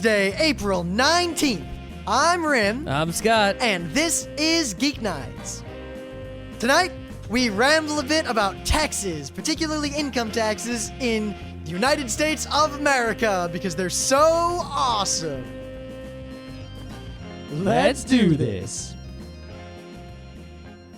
Thursday, April 19th. I'm Rim. I'm Scott. And this is Geeknights. Tonight, we ramble a bit about taxes, particularly income taxes, in the United States of America, because they're so awesome. Let's do this.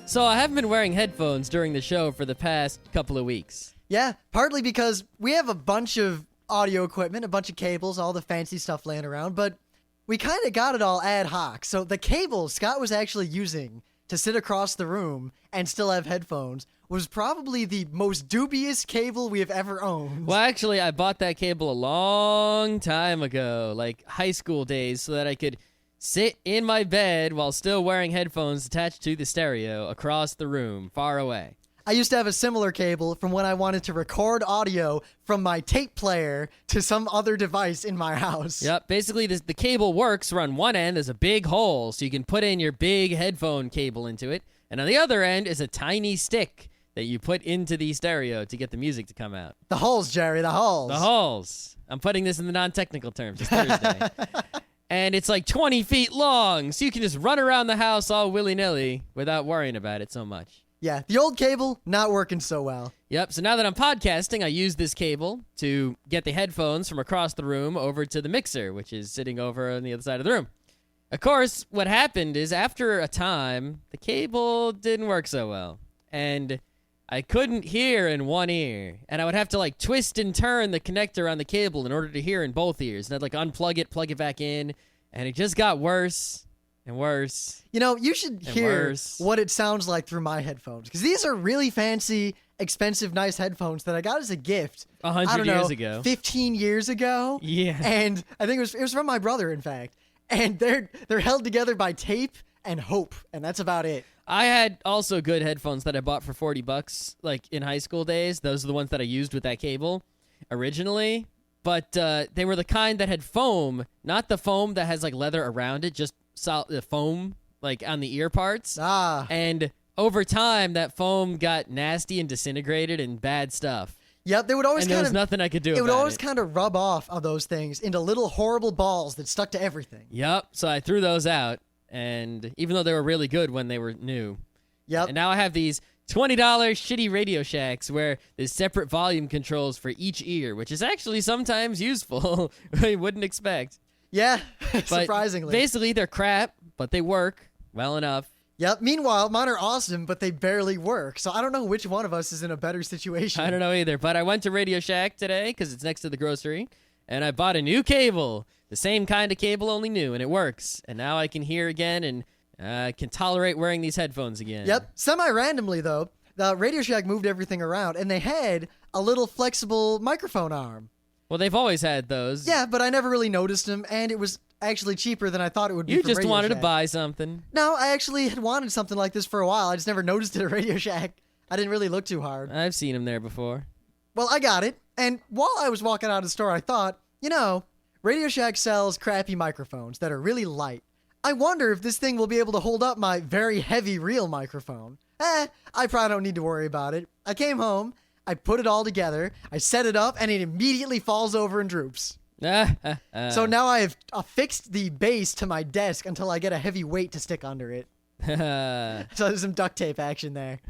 So I haven't been wearing headphones during the show for the past couple of weeks. Yeah, partly because we have a bunch of audio equipment, a bunch of cables, all the fancy stuff laying around, but we kind of got it all ad hoc. So the cable Scott was actually using to sit across the room and still have headphones was probably the most dubious cable we have ever owned. Well, actually, I bought that cable a long time ago, like high school days, so that I could sit in my bed while still wearing headphones attached to the stereo across the room, far away. I used to have a similar cable from when I wanted to record audio from my tape player to some other device in my house. Yep, basically the cable works where on one end there's a big hole, so you can put in your big headphone cable into it, and on the other end is a tiny stick that you put into the stereo to get the music to come out. The holes, Jerry, the holes. The holes. I'm putting this in the non-technical terms. It's Thursday. And it's like 20 feet long, so you can just run around the house all willy-nilly without worrying about it so much. Yeah, the old cable, not working so well. Yep, so now that I'm podcasting, I use this cable to get the headphones from across the room over to the mixer, which is sitting over on the other side of the room. Of course, what happened is after a time, the cable didn't work so well. And I couldn't hear in one ear. And I would have to like twist and turn the connector on the cable in order to hear in both ears. And I'd like unplug it, plug it back in. And it just got worse and worse. You know, you should hear what it sounds like through my headphones, because these are really fancy, expensive, nice headphones that I got as a gift 100 years ago. 15 years ago. Yeah. And I think it was from my brother, in fact. And they're held together by tape and hope, and that's about it. I had also good headphones that I bought for $40, like in high school days. Those are the ones that I used with that cable originally. But they were the kind that had foam, not the foam that has like leather around it, just the foam like on the ear parts. And over time, that foam got nasty and disintegrated and bad stuff. Yep, they would always and there was nothing I could do about it. It would always kind of rub off of those things into little horrible balls that stuck to everything. Yep, so I threw those out, and even though they were really good when they were new. Yep. And now I have these $20 shitty Radio Shacks where there's separate volume controls for each ear, which is actually sometimes useful. I wouldn't expect. Yeah, surprisingly. Basically, they're crap, but they work well enough. Yep. Meanwhile, mine are awesome, but they barely work. So I don't know which one of us is in a better situation. I don't know either, but I went to Radio Shack today because it's next to the grocery, and I bought a new cable, the same kind of cable, only new, and it works. And now I can hear again and can tolerate wearing these headphones again. Yep. Semi-randomly, though, the Radio Shack moved everything around, and they had a little flexible microphone arm. Well, they've always had those. Yeah, but I never really noticed them, and it was actually cheaper than I thought it would be. You from just Radio wanted Shack. to buy something. No, I actually had wanted something like this for a while. I just never noticed it at Radio Shack. I didn't really look too hard. I've seen them there before. Well, I got it, and while I was walking out of the store, I thought, you know, Radio Shack sells crappy microphones that are really light. I wonder if this thing will be able to hold up my very heavy real microphone. I probably don't need to worry about it. I came home, I put it all together, I set it up, and it immediately falls over and droops. So now I have affixed the base to my desk until I get a heavy weight to stick under it. So there's some duct tape action there.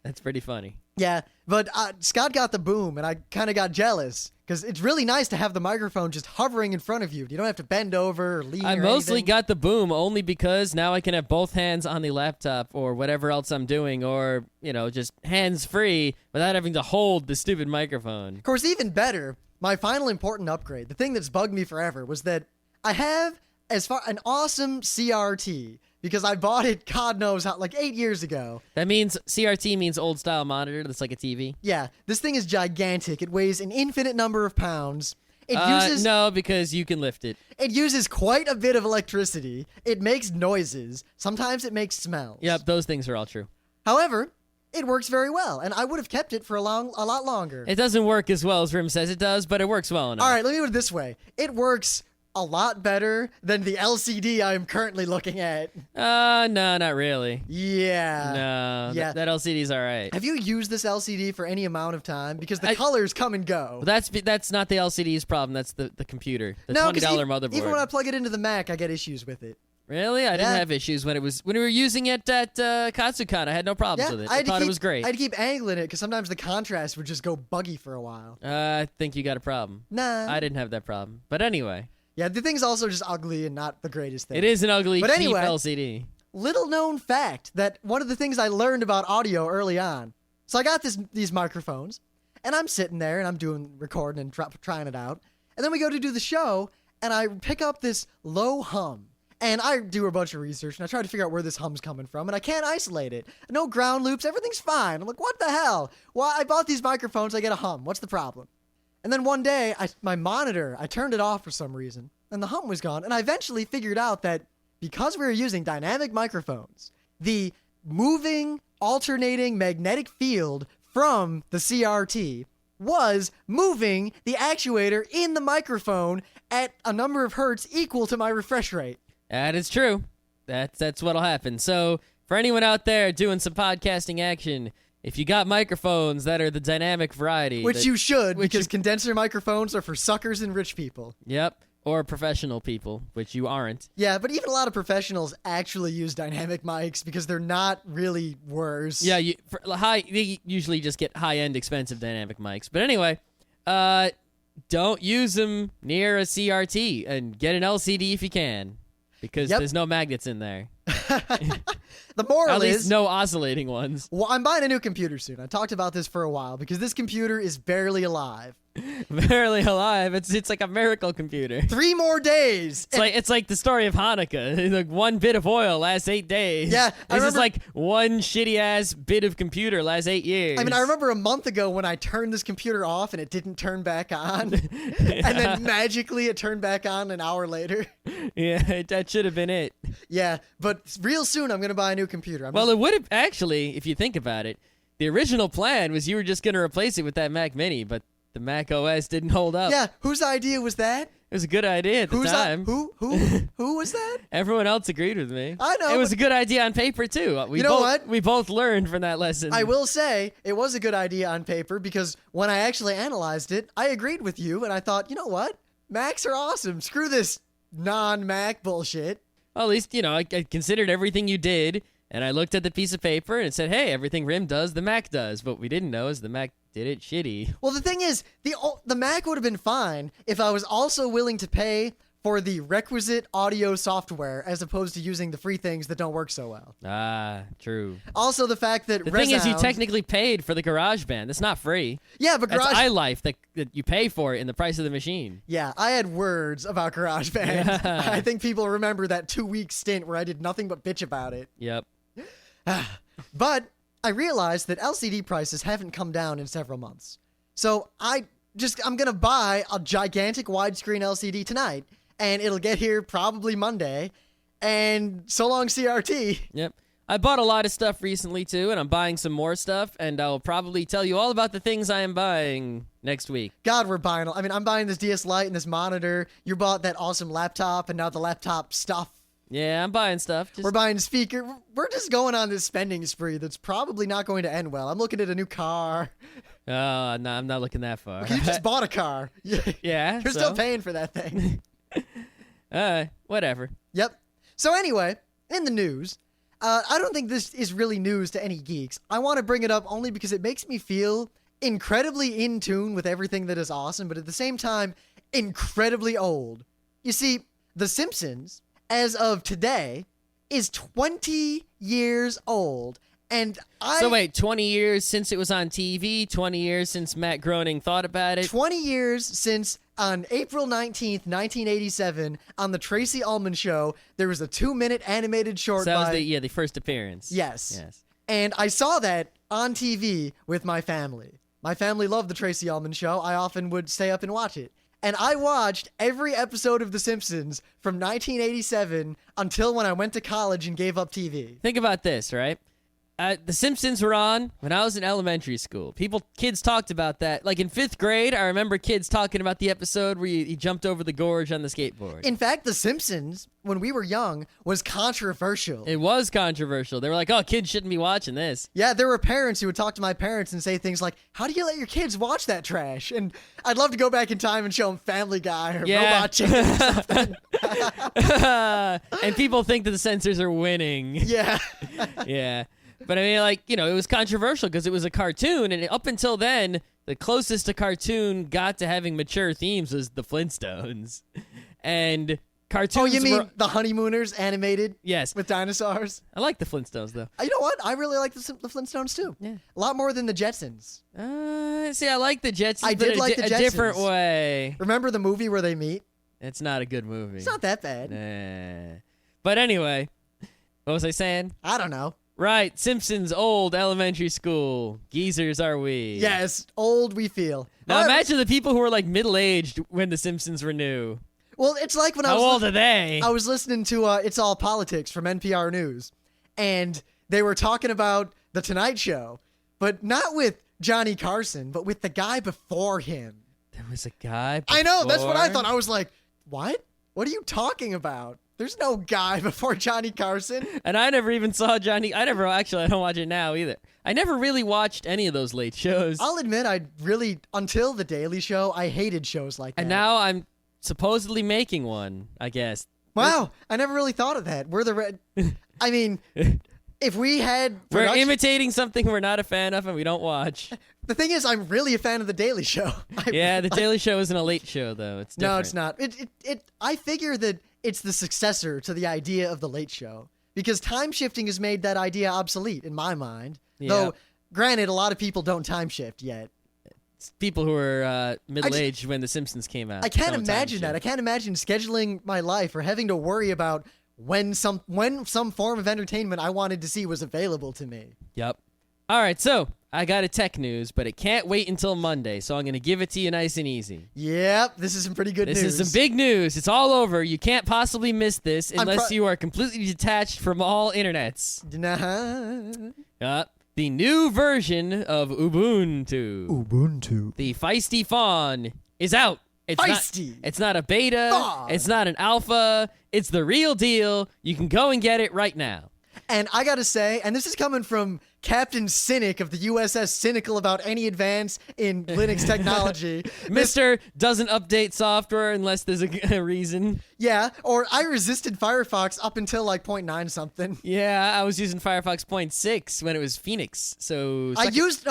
That's pretty funny. Yeah, but Scott got the boom, and I kind of got jealous, because it's really nice to have the microphone just hovering in front of you. You don't have to bend over or lean I or mostly anything. got the boom only because now I can have both hands on the laptop or whatever else I'm doing, or, you know, just hands-free without having to hold the stupid microphone. Of course, even better, my final important upgrade, the thing that's bugged me forever, was that I have an awesome CRT, because I bought it, God knows how, like 8 years ago. That means CRT means old-style monitor that's like a TV? Yeah, this thing is gigantic. It weighs an infinite number of pounds. It uses no, because you can lift it. It uses quite a bit of electricity. It makes noises. Sometimes it makes smells. Yep, those things are all true. However, it works very well, and I would have kept it for a lot longer. It doesn't work as well as Rim says it does, but it works well enough. All right, let me put it this way. It works a lot better than the LCD I'm currently looking at. No, not really. Yeah. No, Yeah. that LCD's all right. Have you used this LCD for any amount of time? Because the colors come and go. Well, that's not the LCD's problem. That's the computer. The $20 motherboard. Even when I plug it into the Mac, I get issues with it. Really? I didn't have issues when we were using it at Katsucon. I had no problems with it. I thought it was great. I had to keep angling it because sometimes the contrast would just go buggy for a while. I think you got a problem. Nah. I didn't have that problem. But anyway. Yeah, the thing's also just ugly and not the greatest thing. It is an ugly, but cheap anyway, LCD. Little known fact that one of the things I learned about audio early on. So I got these microphones, and I'm sitting there, and I'm doing recording and trying it out. And then we go to do the show, and I pick up this low hum. And I do a bunch of research, and I try to figure out where this hum's coming from, and I can't isolate it. No ground loops, everything's fine. I'm like, what the hell? Well, I bought these microphones, I get a hum. What's the problem? And then one day, my monitor, I turned it off for some reason, and the hum was gone. And I eventually figured out that because we were using dynamic microphones, the moving, alternating magnetic field from the CRT was moving the actuator in the microphone at a number of hertz equal to my refresh rate. That is true. That's what'll happen. So for anyone out there doing some podcasting action, if you got microphones that are the dynamic variety, which you should, because condenser microphones are for suckers and rich people. Yep. Or professional people, which you aren't. Yeah, but even a lot of professionals actually use dynamic mics because they're not really worse. Yeah, they usually just get high-end, expensive dynamic mics. But anyway, don't use them near a CRT, and get an LCD if you can, because there's no magnets in there. The moral At least no oscillating ones. Well, I'm buying a new computer soon. I talked about this for a while because this computer is barely alive. Barely alive. It's like a miracle computer. 3 more days. It's like the story of Hanukkah. Like 1 bit of oil lasts 8 days. Yeah, this is like 1 shitty ass bit of computer lasts 8 years. I mean, I remember a month ago when I turned this computer off and it didn't turn back on, and then magically it turned back on an hour later. Yeah, that should have been it. Yeah, but real soon I'm gonna buy a new computer. It would have actually, if you think about it, the original plan was you were just gonna replace it with that Mac Mini, but the Mac OS didn't hold up. Yeah, whose idea was that? It was a good idea at the time. Who was that? Everyone else agreed with me. I know. It was a good idea on paper, too. You know what? We both learned from that lesson. I will say it was a good idea on paper because when I actually analyzed it, I agreed with you, and I thought, you know what? Macs are awesome. Screw this non-Mac bullshit. Well, at least, I considered everything you did, and I looked at the piece of paper and it said, hey, everything RIM does, the Mac does. What we didn't know is the Mac did it shitty. Well, the thing is, the Mac would have been fine if I was also willing to pay for the requisite audio software as opposed to using the free things that don't work so well. Ah, true. Also, the fact that the thing is, you technically paid for the GarageBand. That's not free. Yeah, but that's iLife that you pay for it in the price of the machine. Yeah, I had words about GarageBand. Yeah. I think people remember that 2-week stint where I did nothing but bitch about it. Yep. But I realized that LCD prices haven't come down in several months. So I'm going to buy a gigantic widescreen LCD tonight, and it'll get here probably Monday. And so long, CRT. Yep. I bought a lot of stuff recently, too, and I'm buying some more stuff, and I'll probably tell you all about the things I am buying next week. God, I'm buying this DS Lite and this monitor. You bought that awesome laptop, and now the laptop stuff. Yeah, I'm buying stuff. We're buying a speaker. We're just going on this spending spree that's probably not going to end well. I'm looking at a new car. Oh, no, I'm not looking that far. You just bought a car. Yeah. You're still paying for that thing. Whatever. Yep. So anyway, in the news, I don't think this is really news to any geeks. I want to bring it up only because it makes me feel incredibly in tune with everything that is awesome, but at the same time, incredibly old. You see, The Simpsons, as of today, is 20 years old. And So wait, 20 years since it was on TV, 20 years since Matt Groening thought about it? 20 years since on April 19th, 1987, on the Tracy Ullman Show, there was a 2-minute animated short So that was the first appearance. Yes. And I saw that on TV with my family. My family loved the Tracy Ullman Show. I often would stay up and watch it. And I watched every episode of The Simpsons from 1987 until when I went to college and gave up TV. Think about this, right? The Simpsons were on when I was in elementary school. Kids talked about that. Like in 5th grade, I remember kids talking about the episode where he jumped over the gorge on the skateboard. In fact, The Simpsons, when we were young, was controversial. It was controversial. They were like, oh, kids shouldn't be watching this. Yeah, there were parents who would talk to my parents and say things like, how do you let your kids watch that trash? And I'd love to go back in time and show them Family Guy or Robot Chicken or something. And people think that the censors are winning. Yeah. Yeah. But I mean, like, you know, it was controversial because it was a cartoon, and up until then, the closest a cartoon got to having mature themes was the Flintstones. And cartoons Oh, you mean were... the Honeymooners animated? Yes. With dinosaurs? I like the Flintstones, though. You know what? I really like the Flintstones, too. Yeah. A lot more than the Jetsons. See, I like the Jetsons, I but did like the a Jetsons. different way. Remember the movie where they meet? It's not a good movie. It's not that bad. Nah. But anyway, what was I saying? I don't know. Right, Simpsons, old elementary school. Geezers are we. Yes, old we feel. Now However- imagine the people who were like middle-aged when the Simpsons were new. Well, it's like when I How was old are they? I was listening to It's All Politics from NPR News, and they were talking about The Tonight Show, but not with Johnny Carson, but with the guy before him. There was a guy I know, that's what I before? thought. I was like, what? What are you talking about? There's no guy before Johnny Carson. And I never even saw Johnny. I don't watch it now either. I never really watched any of those late shows. I'll admit, until The Daily Show, I hated shows like that. And now I'm supposedly making one, I guess. Wow, I never really thought of that. I mean, if we had... We're imitating something we're not a fan of and we don't watch. The thing is, I'm really a fan of The Daily Show. Yeah, The Daily Show isn't a late show, though. It's different. No, it's not. I figure that it's the successor to the idea of The Late Show, because time shifting has made that idea obsolete in my mind. Yeah. Though, granted, a lot of people don't time shift yet. It's people who were middle-aged when The Simpsons came out. I can't don't time imagine that. shift. I can't imagine scheduling my life or having to worry about when some form of entertainment I wanted to see was available to me. Yep. All right, so I got a tech news, but it can't wait until Monday, so I'm going to give it to you nice and easy. Yep, this is some pretty good news. This is some big news. It's all over. You can't possibly miss this unless you are completely detached from all internets. Nah. The new version of Ubuntu, Ubuntu. the Feisty Fawn, is out. It's Feisty. It's not a beta. Fawn. It's not an alpha. It's the real deal. You can go and get it right now. And I gotta say, and this is coming from Captain Cynic of the USS Cynical about any advance in Linux technology. Mr. doesn't update software unless there's a reason. Yeah, or I resisted Firefox up until like 0.9 something. Yeah, I was using Firefox 0.6 when it was Phoenix. So I used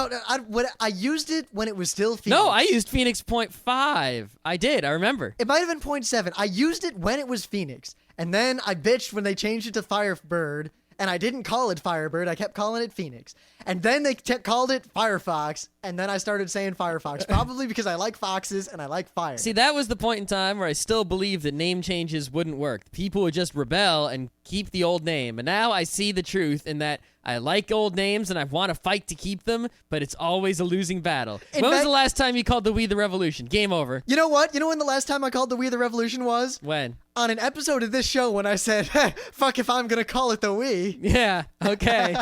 it when it was still Phoenix. No, I used Phoenix 0.5. I did. I remember. It might have been 0.7. I used it when it was Phoenix, and then I bitched when they changed it to Firebird. And I didn't call it Firebird. I kept calling it Phoenix. And then they called it Firefox. And then I started saying Firefox. Probably because I like foxes and I like fire. See, that was the point in time where I still believed that name changes wouldn't work. People would just rebel and keep the old name. And now I see the truth in that I like old names and I want to fight to keep them, but it's always a losing battle. When was the last time you called the We the Revolution? Game over. You know what? You know when the last time I called the We the Revolution was? When? On an episode of this show when I said, fuck if I'm going to call it the We. Yeah, okay.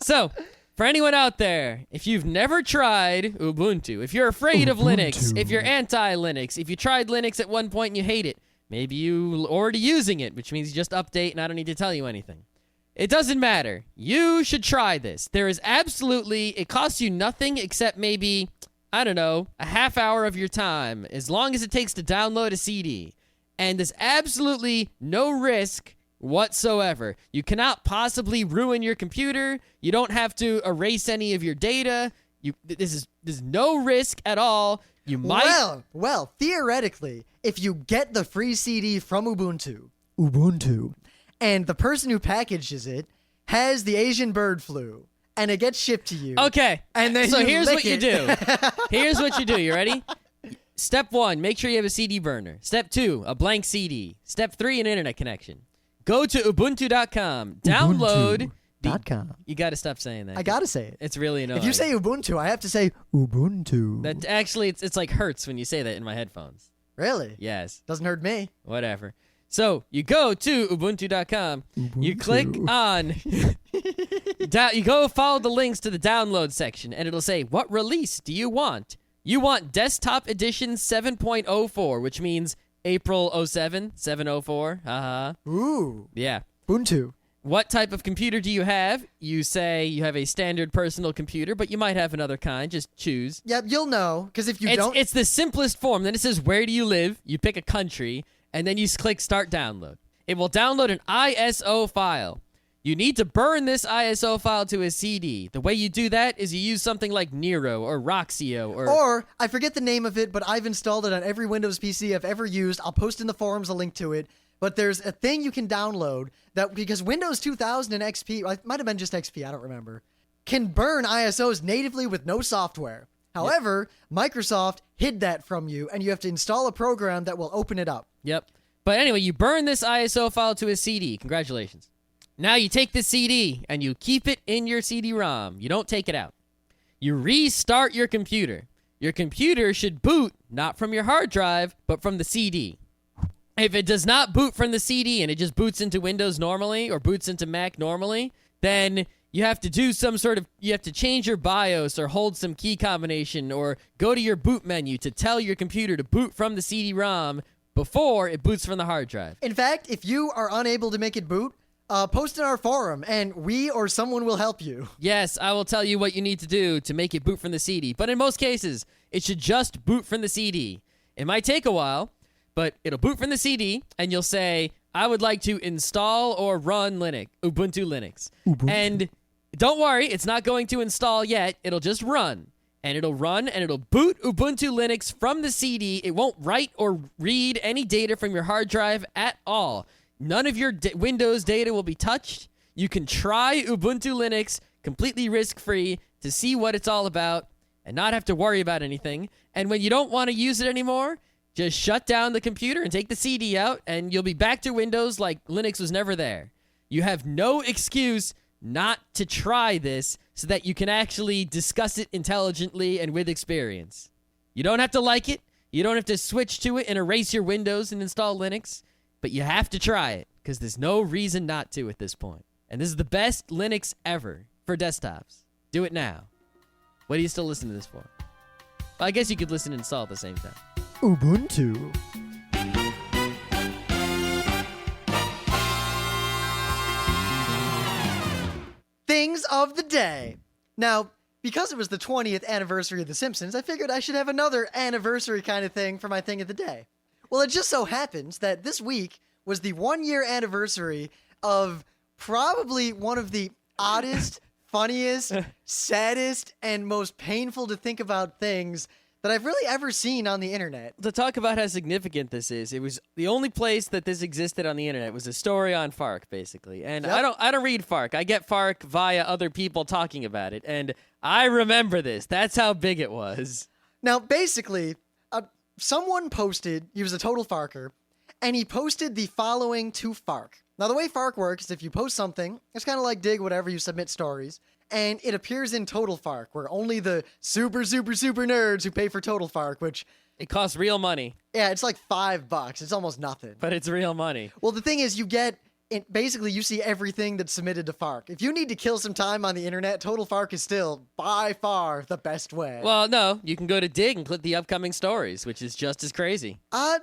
So, for anyone out there, if you've never tried Ubuntu, if you're afraid of Linux, if you're anti-Linux, if you tried Linux at one point and you hate it, maybe you already using it, which means you just update and I don't need to tell you anything. It doesn't matter. You should try this. There is it costs you nothing except maybe, I don't know, a half hour of your time, as long as it takes to download a CD. And there's absolutely no risk whatsoever. You cannot possibly ruin your computer. You don't have to erase any of your data. There's no risk at all. You might... Well, theoretically, if you get the free CD from Ubuntu, and the person who packages it has the Asian bird flu, and it gets shipped to you. Okay. And then so you here's lick what you do. Here's what you do. You ready? Step 1, make sure you have a CD burner. Step 2, a blank CD. Step 3, an internet connection. Go to Ubuntu.com. Download... Ubuntu.com. You got to stop saying that. I got to say it. It's really annoying. If you say Ubuntu, I have to say Ubuntu. That actually, it's like hurts when you say that in my headphones. Really? Yes. Doesn't hurt me. Whatever. So you go to Ubuntu.com, you click on, you go follow the links to the download section, and it'll say, what release do you want? You want Desktop Edition 7.04, which means April 07, 704. Ooh. Yeah. Ubuntu. What type of computer do you have? You say you have a standard personal computer, but you might have another kind. Just choose. Yep, you'll know, because if you It's, don't... it's the simplest form. Then it says, where do you live? You pick a country, and then you click Start Download. It will download an ISO file. You need to burn this ISO file to a CD. The way you do that is you use something like Nero or Roxio Or, I forget the name of it, but I've installed it on every Windows PC I've ever used. I'll post in the forums a link to it. But there's a thing you can download that, because Windows 2000 and XP, it might have been just XP, I don't remember, can burn ISOs natively with no software. However, Microsoft hid that from you, and you have to install a program that will open it up. Yep. But anyway, you burn this ISO file to a CD. Congratulations. Now you take the CD, and you keep it in your CD-ROM. You don't take it out. You restart your computer. Your computer should boot not from your hard drive, but from the CD. If it does not boot from the CD and it just boots into Windows normally or boots into Mac normally, then you have to do you have to change your BIOS or hold some key combination or go to your boot menu to tell your computer to boot from the CD-ROM before it boots from the hard drive. In fact, if you are unable to make it boot, post in our forum, and we or someone will help you. Yes, I will tell you what you need to do to make it boot from the CD, but in most cases, it should just boot from the CD. It might take a while, but it'll boot from the CD, and you'll say, I would like to install or run Ubuntu Linux. And don't worry, it's not going to install yet. It'll just run. And it'll run, and it'll boot Ubuntu Linux from the CD. It won't write or read any data from your hard drive at all. None of your Windows data will be touched. You can try Ubuntu Linux completely risk-free to see what it's all about and not have to worry about anything. And when you don't want to use it anymore, just shut down the computer and take the CD out, and you'll be back to Windows like Linux was never there. You have no excuse not to try this so that you can actually discuss it intelligently and with experience. You don't have to like it. You don't have to switch to it and erase your Windows and install Linux, but you have to try it because there's no reason not to at this point. And this is the best Linux ever for desktops. Do it now. What are you still listening to this for? Well, I guess you could listen and install at the same time. Ubuntu. Things of the day. Now, because it was the 20th anniversary of The Simpsons, I figured I should have another anniversary kind of thing for my thing of the day. Well, it just so happens that this week was the 1-year anniversary of probably one of the oddest, funniest, saddest, and most painful to think about things that I've really ever seen on the internet. To talk about how significant this is, it was the only place that this existed on the internet was a story on FARC, basically. And Yep. I don't read FARC. I get FARC via other people talking about it. And I remember this. That's how big it was. Now, basically, someone posted, he was a total Farker, and he posted the following to FARC. Now, the way FARC works is if you post something, it's kind of like Dig, whatever, you submit stories, and it appears in Total Farc, where only the super nerds who pay for Total Farc, which... It costs real money. Yeah, it's like $5. It's almost nothing. But it's real money. Well, the thing is, basically, you see everything that's submitted to FARC. If you need to kill some time on the internet, Total Farc is still, by far, the best way. Well, no, you can go to Dig and click the upcoming stories, which is just as crazy. I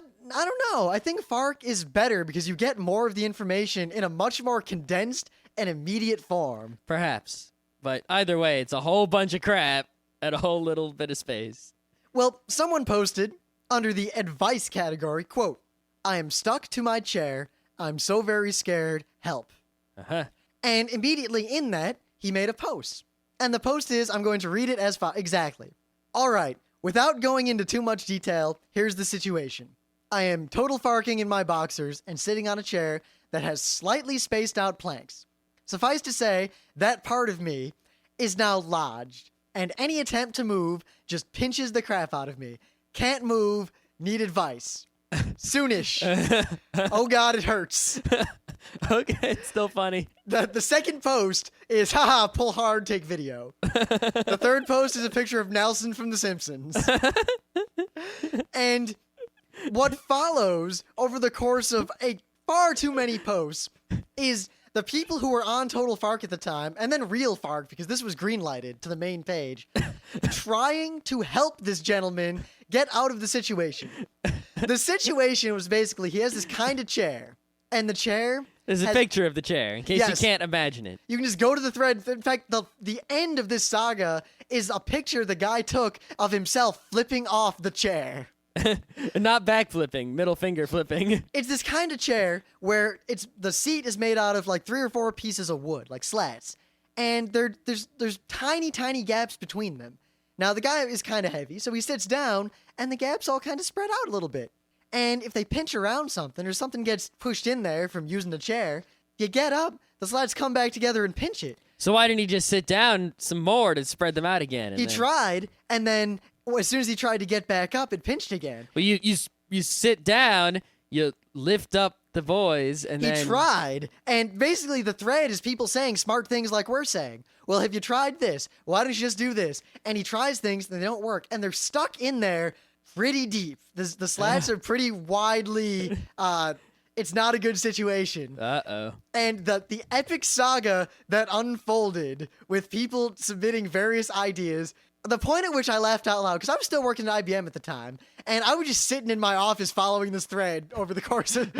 don't know. I think FARC is better because you get more of the information in a much more condensed and immediate form. Perhaps. But either way, it's a whole bunch of crap at a whole little bit of space. Well, someone posted under the advice category, quote, I am stuck to my chair. I'm so very scared. Help. Uh-huh. And immediately in that, he made a post. And the post is, I'm going to read it as exactly. All right. Without going into too much detail, here's the situation. I am total farking in my boxers and sitting on a chair that has slightly spaced out planks. Suffice to say, that part of me is now lodged, and any attempt to move just pinches the crap out of me. Can't move, need advice. Soonish. Oh God, it hurts. Okay, it's still funny. The second post is, haha, pull hard, take video. The third post is a picture of Nelson from The Simpsons. And what follows over the course of a far too many posts is the people who were on Total Fark at the time, and then Real Fark, because this was green-lighted to the main page, trying to help this gentleman get out of the situation. The situation was basically he has this kind of chair, and the chair... There's a picture of the chair, in case you can't imagine it. You can just go to the thread. In fact, the end of this saga is a picture the guy took of himself flipping off the chair. Not backflipping, middle finger flipping. It's this kind of chair where the seat is made out of like 3 or 4 pieces of wood, like slats, and there's tiny gaps between them. Now the guy is kind of heavy, so he sits down, and the gaps all kind of spread out a little bit. And if they pinch around something or something gets pushed in there from using the chair, you get up, the slats come back together and pinch it. So why didn't he just sit down some more to spread them out again? He tried, and then as soon as he tried to get back up, it pinched again. Well, you sit down, you lift up the boys, and then... He tried, and basically the thread is people saying smart things like we're saying. Well, have you tried this? Why don't you just do this? And he tries things, and they don't work, and they're stuck in there pretty deep. The slats are pretty widely... it's not a good situation. Uh-oh. And the epic saga that unfolded with people submitting various ideas... The point at which I laughed out loud, because I was still working at IBM at the time, and I was just sitting in my office following this thread over the course of...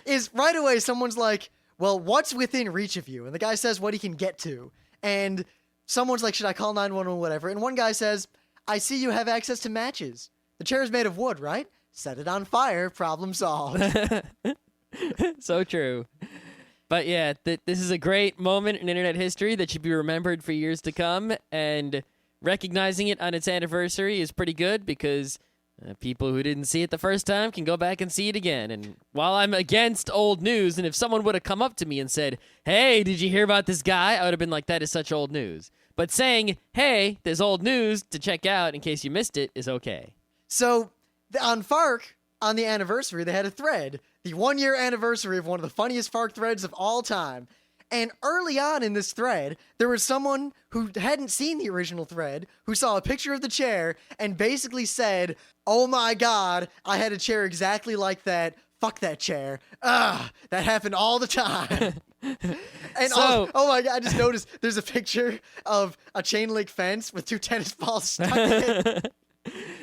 is right away someone's like, well, what's within reach of you? And the guy says what he can get to. And someone's like, should I call 911, whatever? And one guy says, I see you have access to matches. The chair is made of wood, right? Set it on fire, problem solved. So true. But yeah, this is a great moment in internet history that should be remembered for years to come, and recognizing it on its anniversary is pretty good because people who didn't see it the first time can go back and see it again. And while I'm against old news, and if someone would have come up to me and said, hey, did you hear about this guy? I would have been like, that is such old news. But saying, hey, there's old news to check out in case you missed it is okay. So on Fark, on the anniversary, they had a thread, the 1-year anniversary of one of the funniest Fark threads of all time. And early on in this thread, there was someone who hadn't seen the original thread, who saw a picture of the chair and basically said, oh my God, I had a chair exactly like that. Fuck that chair. That happened all the time. And oh my God, I just noticed there's a picture of a chain link fence with 2 tennis balls stuck in it.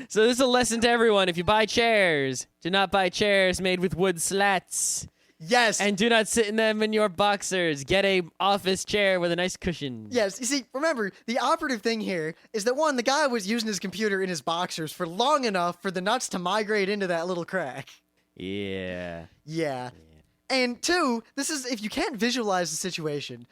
So this is a lesson to everyone. If you buy chairs, do not buy chairs made with wood slats. Yes. And do not sit in them in your boxers. Get a office chair with a nice cushion. Yes. You see, remember, the operative thing here is that, one, the guy was using his computer in his boxers for long enough for the nuts to migrate into that little crack. Yeah. Yeah. And 2, this is, if you can't visualize the situation,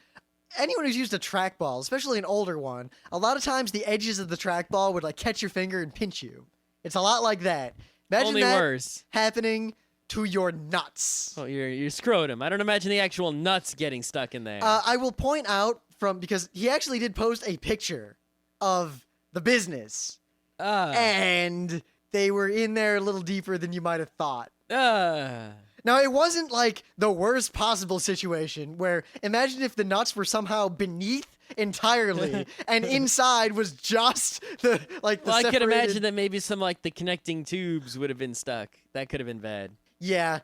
anyone who's used a trackball, especially an older one, a lot of times the edges of the trackball would like catch your finger and pinch you. It's a lot like that. Imagine Only that worse. happening to your nuts. Oh, your scrotum. I don't imagine the actual nuts getting stuck in there. I will point out because he actually did post a picture of the business. And they were in there a little deeper than you might have thought. Now, it wasn't like the worst possible situation where imagine if the nuts were somehow beneath entirely and inside was just the Well, I could separated... imagine that maybe some like the connecting tubes would have been stuck. That could have been bad. Yeah.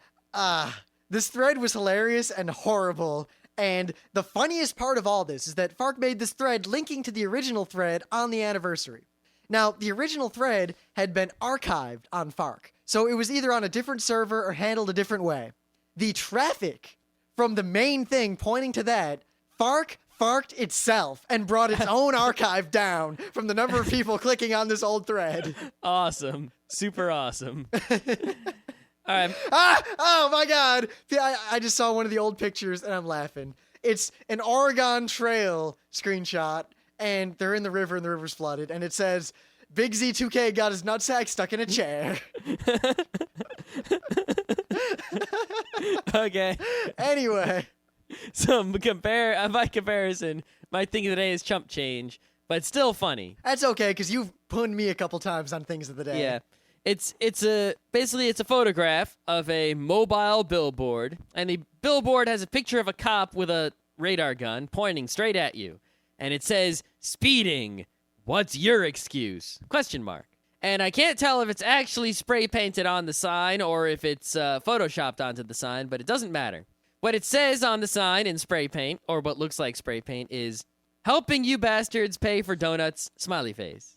This thread was hilarious and horrible. And the funniest part of all this is that Fark made this thread linking to the original thread on the anniversary. Now, the original thread had been archived on Fark, so it was either on a different server or handled a different way. The traffic from the main thing pointing to that, Fark farked itself and brought its own archive down from the number of people clicking on this old thread. Awesome. Super awesome. All right. Oh my God. I just saw one of the old pictures and I'm laughing. It's an Oregon Trail screenshot and they're in the river and the river's flooded and it says, Big Z2K got his nutsack stuck in a chair. Okay. Anyway. So by comparison, my thing of the day is chump change, but still funny. That's okay, because you've punned me a couple times on things of the day. Yeah. It's a photograph of a mobile billboard, and the billboard has a picture of a cop with a radar gun pointing straight at you. And it says, speeding. What's your excuse? ? And I can't tell if it's actually spray painted on the sign or if it's photoshopped onto the sign, but it doesn't matter. What it says on the sign in spray paint, or what looks like spray paint, is helping you bastards pay for donuts, smiley face.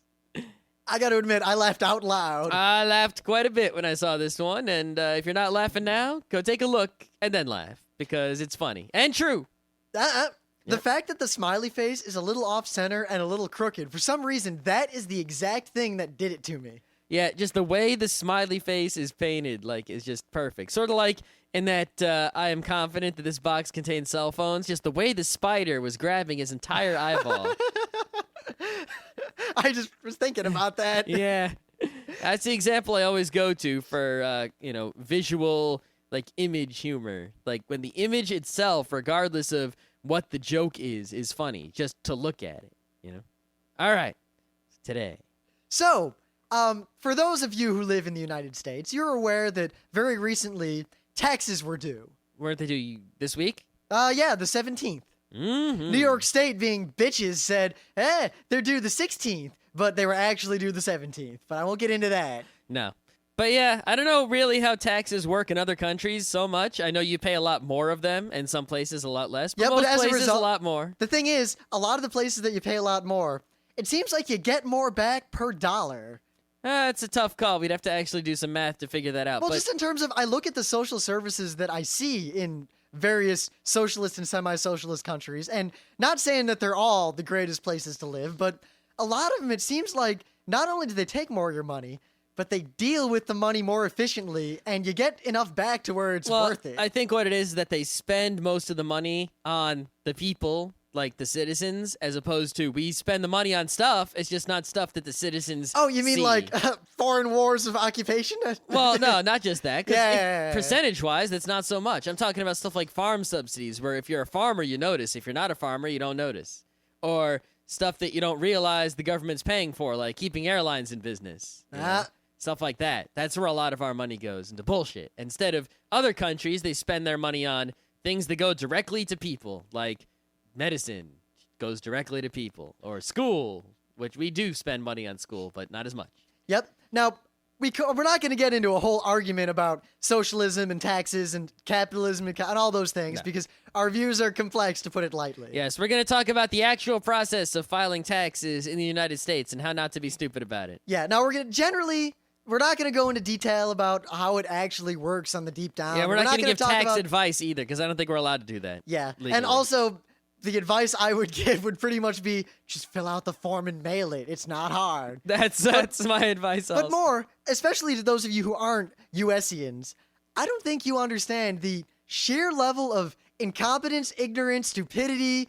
I got to admit, I laughed out loud. I laughed quite a bit when I saw this one, and if you're not laughing now, go take a look and then laugh, because it's funny and true. The fact that the smiley face is a little off-center and a little crooked, for some reason, that is the exact thing that did it to me. Yeah, just the way the smiley face is painted, like, is just perfect. Sort of like in that I am confident that this box contains cell phones, just the way the spider was grabbing his entire eyeball. I just was thinking about that. Yeah. That's the example I always go to for, visual, like, image humor. Like, when the image itself, regardless of what the joke is funny, just to look at it, All right. Today. So, for those of you who live in the United States, you're aware that very recently taxes were due. Weren't they due this week? Yeah, the 17th. Mm-hmm. New York State, being bitches, said, they're due the 16th, but they were actually due the 17th. But I won't get into that. No. But yeah, I don't know really how taxes work in other countries so much. I know you pay a lot more of them, and some places a lot less. But most as places a result, a lot more. The thing is, a lot of the places that you pay a lot more, it seems like you get more back per dollar. It's a tough call. We'd have to actually do some math to figure that out. Well, but just in terms of, I look at the social services that I see in various socialist and semi-socialist countries, and not saying that they're all the greatest places to live, but a lot of them, it seems like not only do they take more of your money, but they deal with the money more efficiently, and you get enough back to where it's worth it. I think what it is that they spend most of the money on the people, like the citizens, as opposed to we spend the money on stuff. It's just not stuff that the citizens Oh, you mean see. like foreign wars of occupation? Well, no, not just that. 'Cause Yeah. percentage-wise, that's not so much. I'm talking about stuff like farm subsidies, where if you're a farmer, you notice. If you're not a farmer, you don't notice. Or stuff that you don't realize the government's paying for, like keeping airlines in business. Stuff like that. That's where a lot of our money goes, into bullshit. Instead of other countries, they spend their money on things that go directly to people, like medicine goes directly to people, or school, which we do spend money on school, but not as much. Yep. Now, we're not going to get into a whole argument about socialism and taxes and capitalism and all those things, No. because our views are complex, to put it lightly. Yes, we're going to talk about the actual process of filing taxes in the United States and how not to be stupid about it. Yeah. Now, we're not going to go into detail about how it actually works on the deep down. Yeah, we're not going to give talk tax about advice either, because I don't think we're allowed to do that. Yeah. legally. And also, the advice I would give would pretty much be just fill out the form and mail it. It's not hard. That's my advice also. But more, especially to those of you who aren't USians, I don't think you understand the sheer level of incompetence, ignorance, stupidity,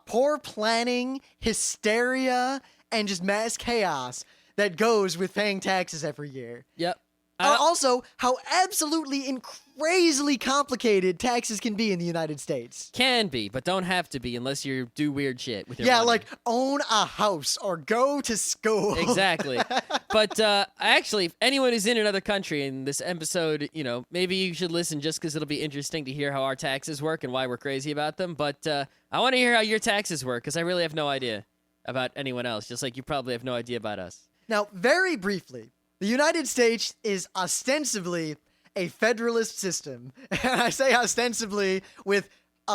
poor planning, hysteria, and just mass chaos that goes with paying taxes every year. Yep. Also, how absolutely and crazily complicated taxes can be in the United States. Can be, but don't have to be unless you do weird shit with your Yeah, money. like own a house or go to school. Exactly. But actually, if anyone is in another country in this episode, maybe you should listen just because it'll be interesting to hear how our taxes work and why we're crazy about them. But I want to hear how your taxes work, because I really have no idea about anyone else, just like you probably have no idea about us. Now, very briefly, the United States is ostensibly a federalist system. And I say ostensibly with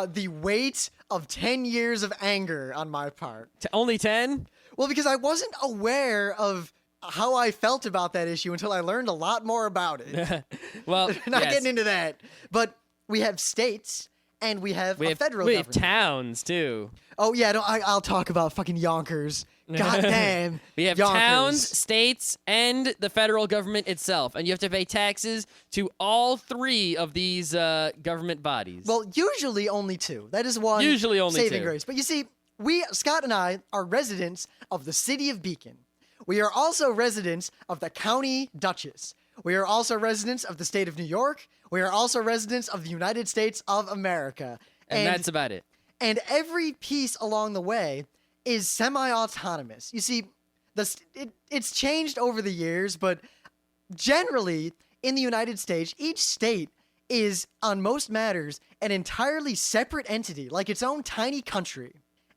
the weight of 10 years of anger on my part. Only 10? Well, because I wasn't aware of how I felt about that issue until I learned a lot more about it. Well, Not yes. getting into that. But we have states and we have a federal We have government. towns, too. Oh, yeah, no, I'll talk about fucking Yonkers. God damn. We have Yonkers. towns, states, and the federal government itself. And you have to pay taxes to all three of these government bodies. Well, usually only two. That is one Usually only saving two. grace. But you see, Scott and I, are residents of the city of Beacon. We are also residents of the County Dutchess. We are also residents of the state of New York. We are also residents of the United States of America. and that's about it. And every piece along the way is semi-autonomous. You see, it's changed over the years, but generally, in the United States, each state is, on most matters, an entirely separate entity, like its own tiny country.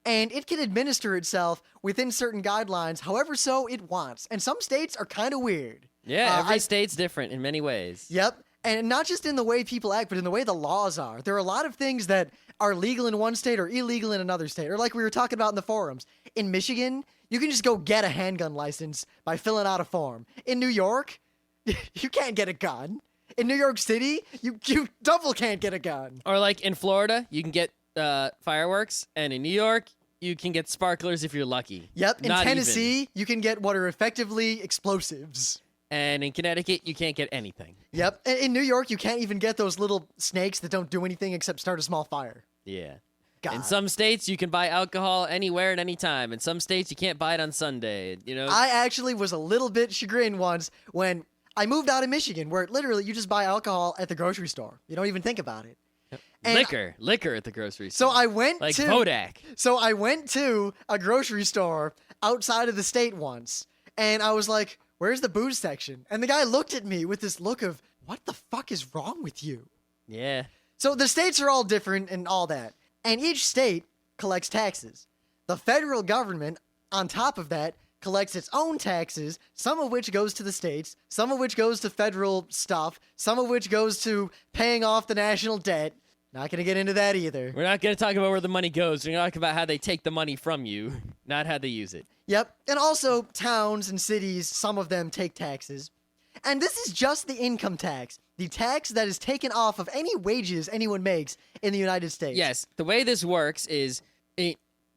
and it can administer itself within certain guidelines however so it wants. And some states are kind of weird. Yeah, every state's different in many ways. Yep. And not just in the way people act, but in the way the laws are. There are a lot of things that are legal in one state or illegal in another state. Or like we were talking about in the forums. In Michigan, you can just go get a handgun license by filling out a form. In New York, you can't get a gun. In New York City, you double can't get a gun. Or like in Florida, you can get fireworks, and in New York, you can get sparklers if you're lucky. Yep. In Not Tennessee, even. you can get what are effectively explosives. And in Connecticut, you can't get anything. Yep. In New York, you can't even get those little snakes that don't do anything except start a small fire. Yeah. God. In some states, you can buy alcohol anywhere at any time. In some states, you can't buy it on Sunday. You know. I actually was a little bit chagrined once when I moved out of Michigan, where literally you just buy alcohol at the grocery store. You don't even think about it. And liquor at the grocery So store. I went like to Bodak. So I went to a grocery store outside of the state once, and I was like, "Where's the booze section?" And the guy looked at me with this look of, "What the fuck is wrong with you?" Yeah. So the states are all different and all that, and each state collects taxes. The federal government, on top of that, collects its own taxes, some of which goes to the states, some of which goes to federal stuff, some of which goes to paying off the national debt. Not going to get into that either. We're not going to talk about where the money goes. We're going to talk about how they take the money from you, not how they use it. Yep. And also, towns and cities, some of them take taxes. And this is just the income tax, the tax that is taken off of any wages anyone makes in the United States. Yes. The way this works is,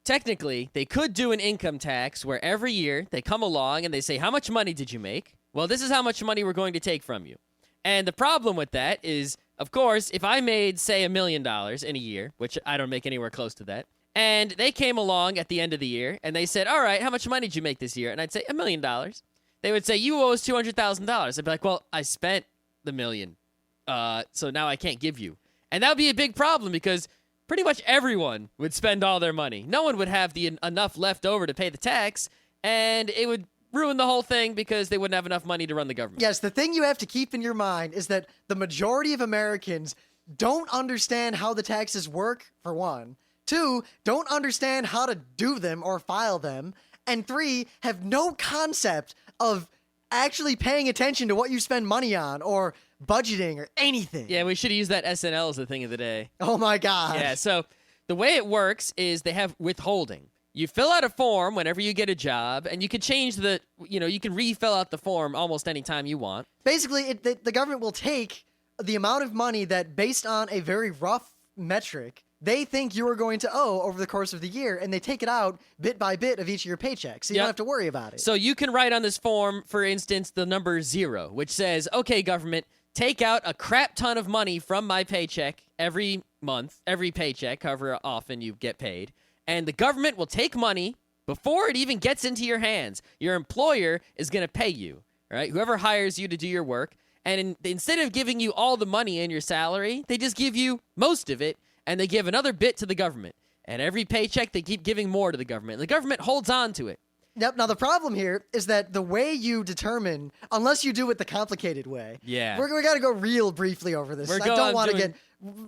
technically, they could do an income tax where every year they come along and they say, how much money did you make? Well, this is how much money we're going to take from you. And the problem with that is, of course, if I made, say, $1 million in a year, which I don't make anywhere close to that, and they came along at the end of the year and they said, all right, how much money did you make this year? And I'd say, $1 million. They would say, you owe us $200,000. I'd be like, well, I spent the $1 million, so now I can't give you. And that would be a big problem because pretty much everyone would spend all their money. No one would have enough left over to pay the tax, and it would ruin the whole thing because they wouldn't have enough money to run the government. Yes, the thing you have to keep in your mind is that the majority of Americans don't understand how the taxes work, for one. 2, don't understand how to do them or file them. And 3, have no concept of actually paying attention to what you spend money on or budgeting or anything. Yeah, we should use that SNL as the thing of the day. Oh my God. Yeah, so the way it works is they have withholding. You fill out a form whenever you get a job, and you can change you can refill out the form almost any time you want. Basically, the government will take the amount of money that, based on a very rough metric, they think you are going to owe over the course of the year, and they take it out bit by bit of each of your paychecks, so you don't have to worry about it. So you can write on this form, for instance, the number 0, which says, okay, government, take out a crap ton of money from my paycheck every month, every paycheck, however often you get paid. And the government will take money before it even gets into your hands. Your employer is going to pay you, right? Whoever hires you to do your work. And instead of giving you all the money in your salary, they just give you most of it, and they give another bit to the government. And every paycheck, they keep giving more to the government. The government holds on to it. Yep. Now, the problem here is that the way you determine, unless you do it the complicated way, Yeah. we got to go real briefly over this. I don't want to get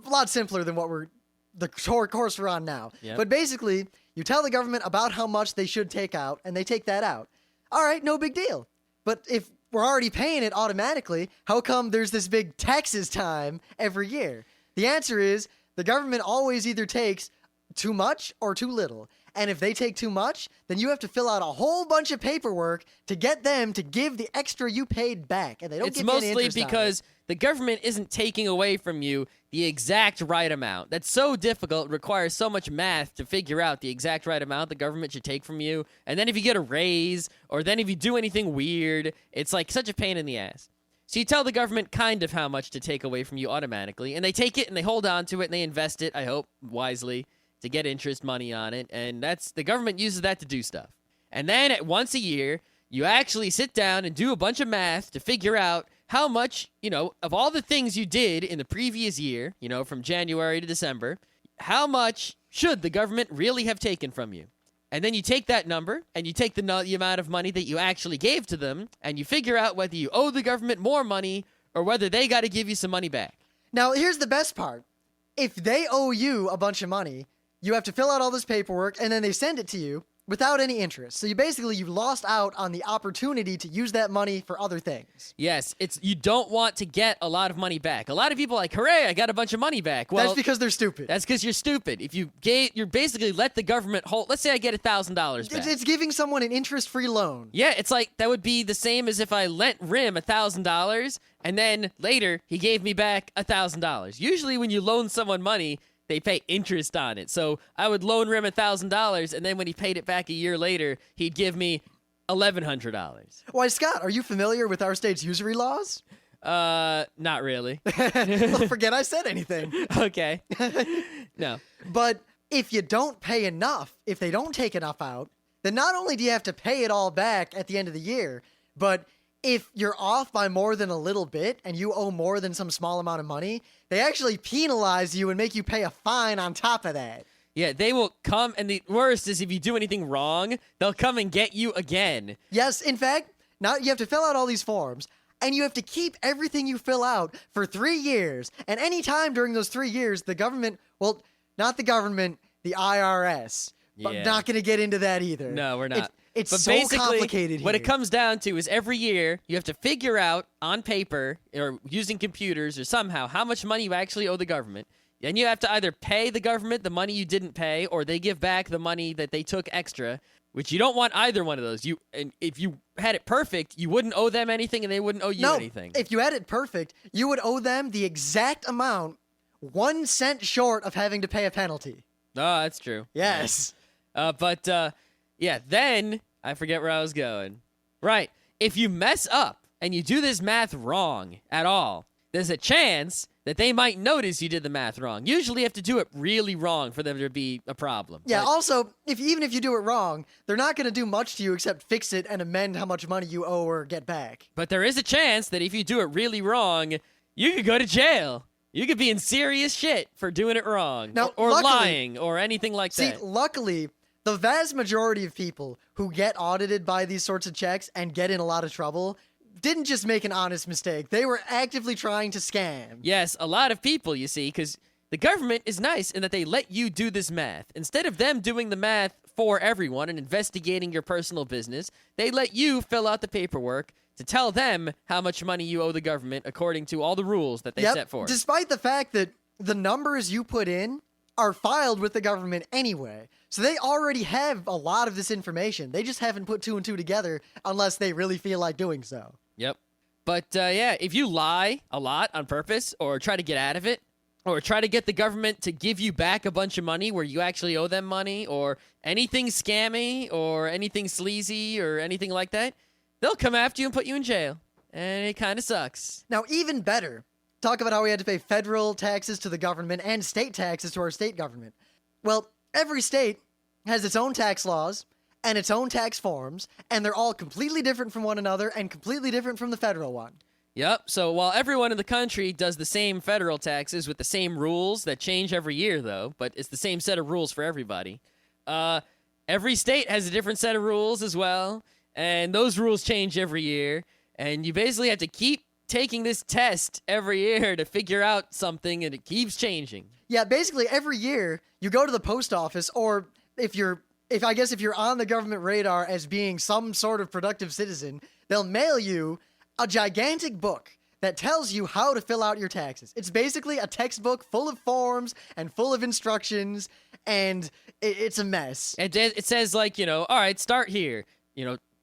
a lot simpler than what the course we're on now. Yep. But basically, you tell the government about how much they should take out, and they take that out. All right, no big deal. But if we're already paying it automatically, how come there's this big taxes time every year? The answer is the government always either takes too much or too little. And if they take too much, then you have to fill out a whole bunch of paperwork to get them to give the extra you paid back. And they don't It's give you any mostly interest on it. because the government isn't taking away from you the exact right amount. That's so difficult. It requires so much math to figure out the exact right amount the government should take from you. And then if you get a raise, or then if you do anything weird, it's like such a pain in the ass. So you tell the government kind of how much to take away from you automatically, and they take it and they hold on to it and they invest it, I hope, wisely, to get interest money on it. And the government uses that to do stuff. And then once a year, you actually sit down and do a bunch of math to figure out how much, of all the things you did in the previous year, from January to December, how much should the government really have taken from you? And then you take that number, and you take the amount of money that you actually gave to them, and you figure out whether you owe the government more money or whether they got to give you some money back. Now, here's the best part. If they owe you a bunch of money, you have to fill out all this paperwork, and then they send it to you without any interest. So you lost out on the opportunity to use that money for other things. Yes, you don't want to get a lot of money back. A lot of people are like, hooray, I got a bunch of money back. Well, that's because they're stupid. That's because you're stupid. If you're basically let the government hold, let's say I get $1,000 back. It's giving someone an interest-free loan. Yeah, it's like, that would be the same as if I lent Rim $1,000, and then later he gave me back $1,000. Usually when you loan someone money, they pay interest on it. So I would loan Rim $1,000, and then when he paid it back a year later, he'd give me $1,100. Why, Scott, are you familiar with our state's usury laws? Not really. Well, forget I said anything. Okay. No. But if you don't pay enough, if they don't take enough out, then not only do you have to pay it all back at the end of the year, but if you're off by more than a little bit and you owe more than some small amount of money, they actually penalize you and make you pay a fine on top of that. Yeah, they will come, and the worst is if you do anything wrong, they'll come and get you again. Yes, in fact, now you have to fill out all these forms, and you have to keep everything you fill out for 3 years. And any time during those 3 years, the government, well, not the government, the IRS. But Yeah. not going to get into that either. No, we're not. It's But so basically, complicated here. what it comes down to is every year you have to figure out on paper or using computers or somehow how much money you actually owe the government. And you have to either pay the government the money you didn't pay, or they give back the money that they took extra, which you don't want either one of those. And if you had it perfect, you wouldn't owe them anything and they wouldn't owe you anything. If you had it perfect, you would owe them the exact amount, 1 cent short of having to pay a penalty. Oh, that's true. Yes. Yeah, then I forget where I was going. Right. If you mess up and you do this math wrong at all, there's a chance that they might notice you did the math wrong. Usually you have to do it really wrong for them to be a problem. Yeah, But- also, even if you do it wrong, they're not going to do much to you except fix it and amend how much money you owe or get back. But there is a chance that if you do it really wrong, you could go to jail. You could be in serious shit for doing it wrong. Now, or luckily- lying or anything like See, that. luckily, the vast majority of people who get audited by these sorts of checks and get in a lot of trouble didn't just make an honest mistake. They were actively trying to scam. Yes, a lot of people, you see, because the government is nice in that they let you do this math. Instead of them doing the math for everyone and investigating your personal business, they let you fill out the paperwork to tell them how much money you owe the government according to all the rules that they set forth. Despite the fact that the numbers you put in are filed with the government anyway. So they already have a lot of this information. They just haven't put 2 and 2 together unless they really feel like doing so. Yep. But yeah, if you lie a lot on purpose or try to get out of it, or try to get the government to give you back a bunch of money where you actually owe them money, or anything scammy or anything sleazy or anything like that, they'll come after you and put you in jail. And it kind of sucks. Now, even better, talk about how we had to pay federal taxes to the government and state taxes to our state government. Well, every state has its own tax laws and its own tax forms, and they're all completely different from one another and completely different from the federal one. Yep, so while everyone in the country does the same federal taxes with the same rules that change every year, though, but it's the same set of rules for everybody, every state has a different set of rules as well, and those rules change every year, and you basically have to keep taking this test every year to figure out something, and it keeps changing. Yeah, basically every year you go to the post office, or if you're on the government radar as being some sort of productive citizen, they'll mail you a gigantic book that tells you how to fill out your taxes. It's basically a textbook full of forms and full of instructions, and it's a mess. It says, like, all right, start here.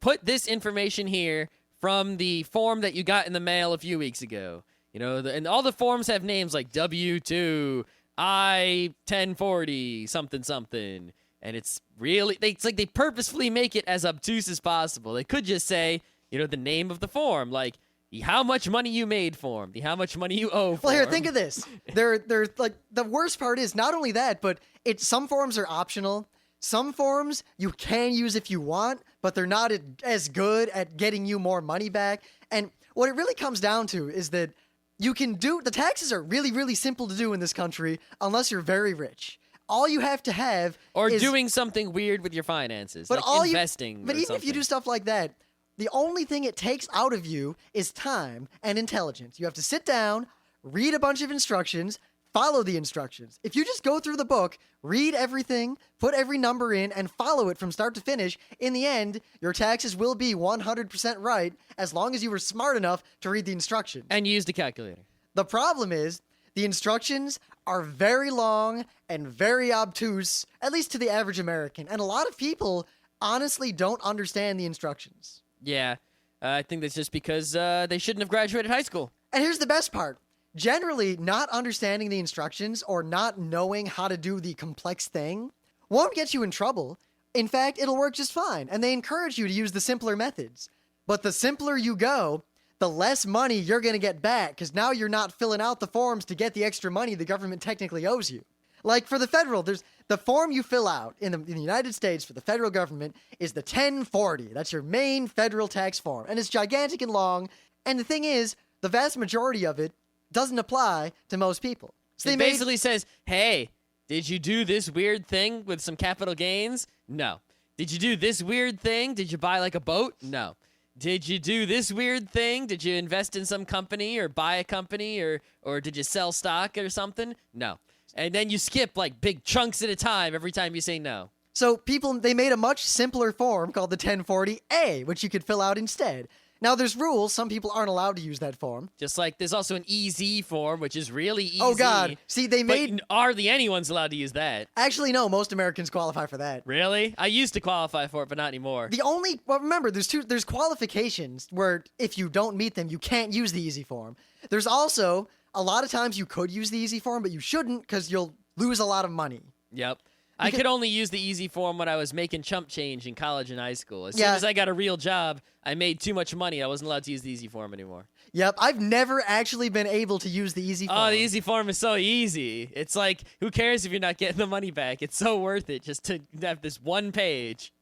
Put this information here from the form that you got in the mail a few weeks ago. And all the forms have names like W-2, I-1040, something, something. And it's like they purposefully make it as obtuse as possible. They could just say, the name of the form, like the how much money you made form, the how much money you owe form. Well, here, think of this. They're like, the worst part is not only that, but some forms are optional. Some forms you can use if you want, but they're not as good at getting you more money back. And what it really comes down to is that the taxes are really, really simple to do in this country unless you're very rich. All you have to have or is doing something weird with your finances, like investing. But even if you do stuff like that, the only thing it takes out of you is time and intelligence. You have to sit down, read a bunch of instructions, follow the instructions. If you just go through the book, read everything, put every number in, and follow it from start to finish, in the end, your taxes will be 100% right as long as you were smart enough to read the instructions. And used a calculator. The problem is, the instructions are very long and very obtuse, at least to the average American, and a lot of people honestly don't understand the instructions. Yeah, I think that's just because they shouldn't have graduated high school. And here's the best part. Generally, not understanding the instructions or not knowing how to do the complex thing won't get you in trouble. In fact, it'll work just fine, and they encourage you to use the simpler methods. But the simpler you go, the less money you're going to get back, because now you're not filling out the forms to get the extra money the government technically owes you. Like for the federal, there's the form you fill out in the United States for the federal government is the 1040. That's your main federal tax form, and it's gigantic and long. And the thing is, the vast majority of it doesn't apply to most people. So It basically says, hey, did you do this weird thing with some capital gains? No. Did you do this weird thing? Did you buy like a boat? No. Did you do this weird thing? Did you invest in some company or buy a company or did you sell stock or something? No. And then you skip like big chunks at a time every time you say no. So they made a much simpler form called the 1040A, which you could fill out instead. Now, there's rules. Some people aren't allowed to use that form. Just like there's also an EZ form, which is really easy. Oh, God. See, they made... But hardly anyone's allowed to use that. Actually, no. Most Americans qualify for that. Really? I used to qualify for it, but not anymore. Well, remember, there's qualifications where if you don't meet them, you can't use the easy form. There's also, a lot of times you could use the easy form, but you shouldn't because you'll lose a lot of money. Yep. I could only use the easy form when I was making chump change in college and high school. As soon as I got a real job, I made too much money. I wasn't allowed to use the easy form anymore. Yep, I've never actually been able to use the easy form. Oh, the easy form is so easy. It's like, who cares if you're not getting the money back? It's so worth it just to have this one page.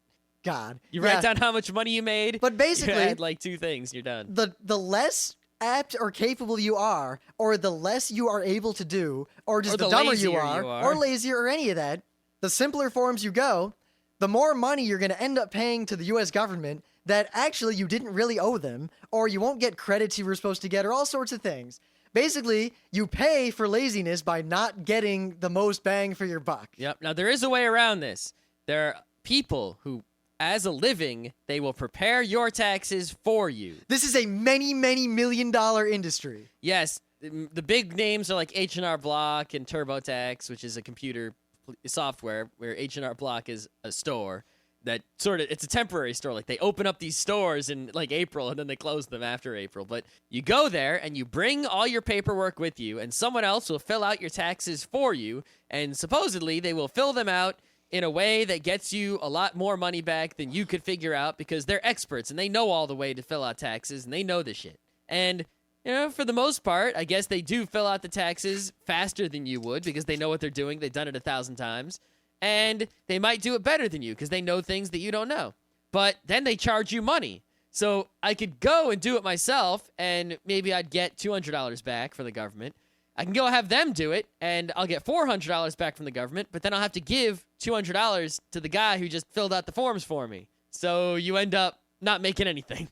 God. You write down how much money you made, but basically, you add like 2 things, you're done. The less apt or capable you are, or the less you are able to do, or just the dumber you are, or lazier, or any of that, the simpler forms you go, the more money you're going to end up paying to the U.S. government that actually you didn't really owe them, or you won't get credits you were supposed to get, or all sorts of things. Basically, you pay for laziness by not getting the most bang for your buck. Yep. Now, there is a way around this. There are people who, as a living, they will prepare your taxes for you. This is a many, many $million industry. Yes. The big names are like H&R Block and TurboTax, which is a computer software where H&R Block is a store that it's a temporary store. Like they open up these stores in like April and then they close them after April. But you go there and you bring all your paperwork with you and someone else will fill out your taxes for you. And supposedly they will fill them out in a way that gets you a lot more money back than you could figure out because they're experts and they know all the way to fill out taxes and they know this shit. And for the most part, I guess they do fill out the taxes faster than you would because they know what they're doing. They've done it 1,000 times. And they might do it better than you because they know things that you don't know. But then they charge you money. So I could go and do it myself, and maybe I'd get $200 back from the government. I can go have them do it, and I'll get $400 back from the government, but then I'll have to give $200 to the guy who just filled out the forms for me. So you end up not making anything.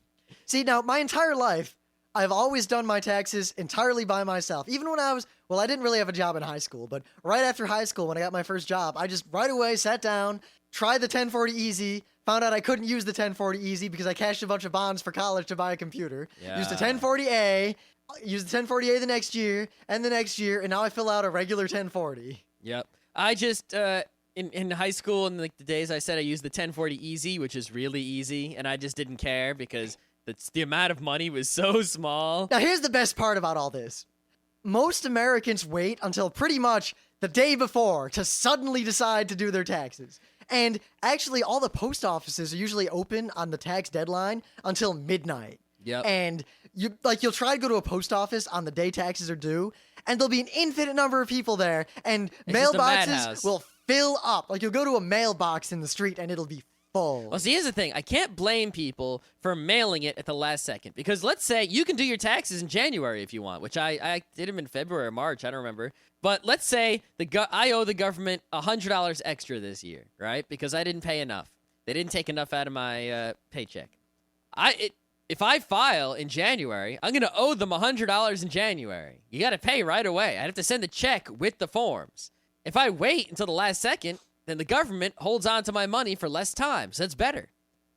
See, now, my entire life, I've always done my taxes entirely by myself. Even when I didn't really have a job in high school, but right after high school, when I got my first job, I just right away sat down, tried the 1040 Easy, found out I couldn't use the 1040 Easy because I cashed a bunch of bonds for college to buy a computer. Yeah. Used the 1040A, used the 1040A the next year, and now I fill out a regular 1040. Yep. I just, in high school, in like the days I said I used the 1040 Easy, which is really easy, and I just didn't care because the amount of money was so small. Now, here's the best part about all this. Most Americans wait until pretty much the day before to suddenly decide to do their taxes. And actually, all the post offices are usually open on the tax deadline until midnight. Yep. And you'll try to go to a post office on the day taxes are due, and there'll be an infinite number of people there, and mailboxes will fill up. Like, you'll go to a mailbox in the street, and it'll be full. Well, see, here's the thing. I can't blame people for mailing it at the last second. Because let's say you can do your taxes in January if you want, which I did them in February or March. I don't remember. But let's say I owe the government $100 extra this year, right? Because I didn't pay enough. They didn't take enough out of my paycheck. if I file in January, I'm going to owe them $100 in January. You got to pay right away. I'd have to send a check with the forms. If I wait until the last second, then the government holds on to my money for less time, so that's better.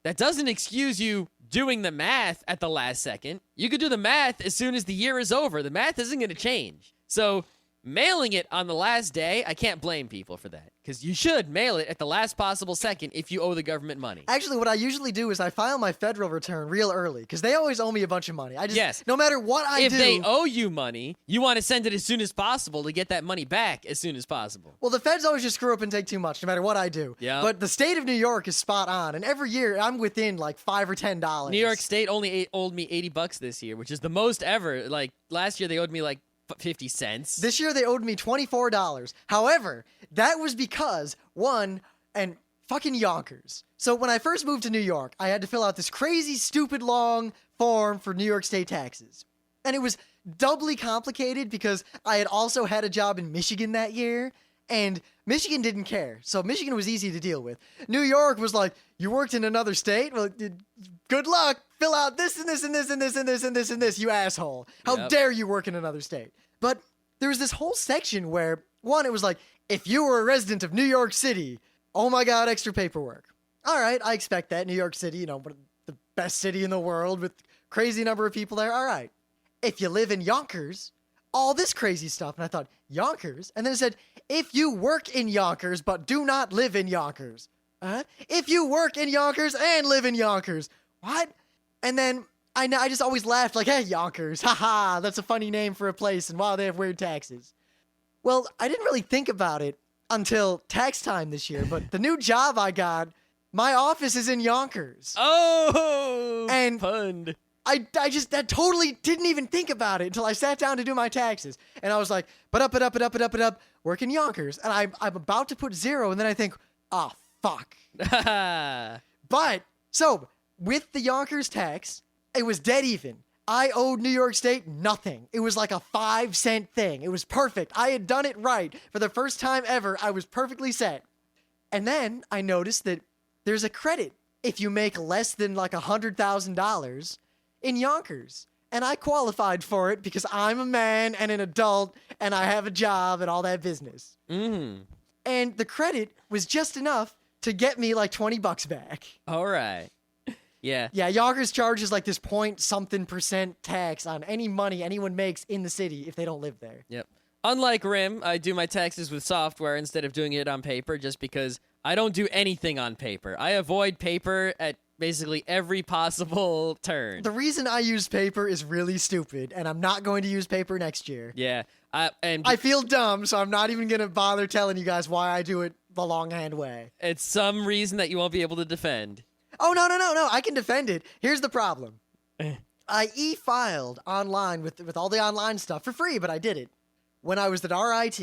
That doesn't excuse you doing the math at the last second. You could do the math as soon as the year is over. The math isn't going to change. So mailing it on the last day, I can't blame people for that, because you should mail it at the last possible second if you owe the government money. Actually, what I usually do is I file my federal return real early, because they always owe me a bunch of money. Yes. No matter what I If do... they owe you money, you want to send it as soon as possible to get that money back as soon as possible. Well, the feds always just screw up and take too much, no matter what I do. Yeah. But the state of New York is spot on, and every year I'm within like $5 or $10. New York State only owed me $80 this year, which is the most ever. Like, last year they owed me like 50 cents. This year they owed me $24. However, that was because, one, and fucking Yonkers. So when I first moved to New York, I had to fill out this crazy, stupid, long form for New York State taxes. And it was doubly complicated because I had also had a job in Michigan that year, and Michigan didn't care. So Michigan was easy to deal with. New York was like, you worked in another state? Well, good luck. Fill out this and this and this and this and this and this and this, you asshole. How dare you work in another state? But there was this whole section where, one, it was like, if you were a resident of New York City, oh my God, extra paperwork. All right, I expect that. New York City, the best city in the world with crazy number of people there. All right. If you live in Yonkers, all this crazy stuff. And I thought, Yonkers? And then it said, if you work in Yonkers but do not live in Yonkers. If you work in Yonkers and live in Yonkers. What? And then I just always laughed like, hey, Yonkers. Haha, that's a funny name for a place. And wow, they have weird taxes. Well, I didn't really think about it until tax time this year. But the new job I got, my office is in Yonkers. Oh, and fun. I that totally didn't even think about it until I sat down to do my taxes. And I was like, up, work in Yonkers. And I'm about to put 0, and then I think, oh, fuck. But, so, with the Yonkers tax, it was dead even. I owed New York State nothing. It was like a 5-cent thing. It was perfect. I had done it right. For the first time ever, I was perfectly set. And then I noticed that there's a credit if you make less than like $100,000 in Yonkers. And I qualified for it because I'm a man and an adult and I have a job and all that business. Mm. And the credit was just enough to get me like $20 back. All right. Yeah. Yeah, Yonkers charges like this .something% tax on any money anyone makes in the city if they don't live there. Yep. Unlike Rim, I do my taxes with software instead of doing it on paper just because I don't do anything on paper. I avoid paper at basically every possible turn. The reason I use paper is really stupid, and I'm not going to use paper next year. Yeah. I feel dumb, so I'm not even going to bother telling you guys why I do it the longhand way. It's some reason that you won't be able to defend. Oh, no, I can defend it. Here's the problem. I e-filed online with all the online stuff for free, but I did it when I was at RIT.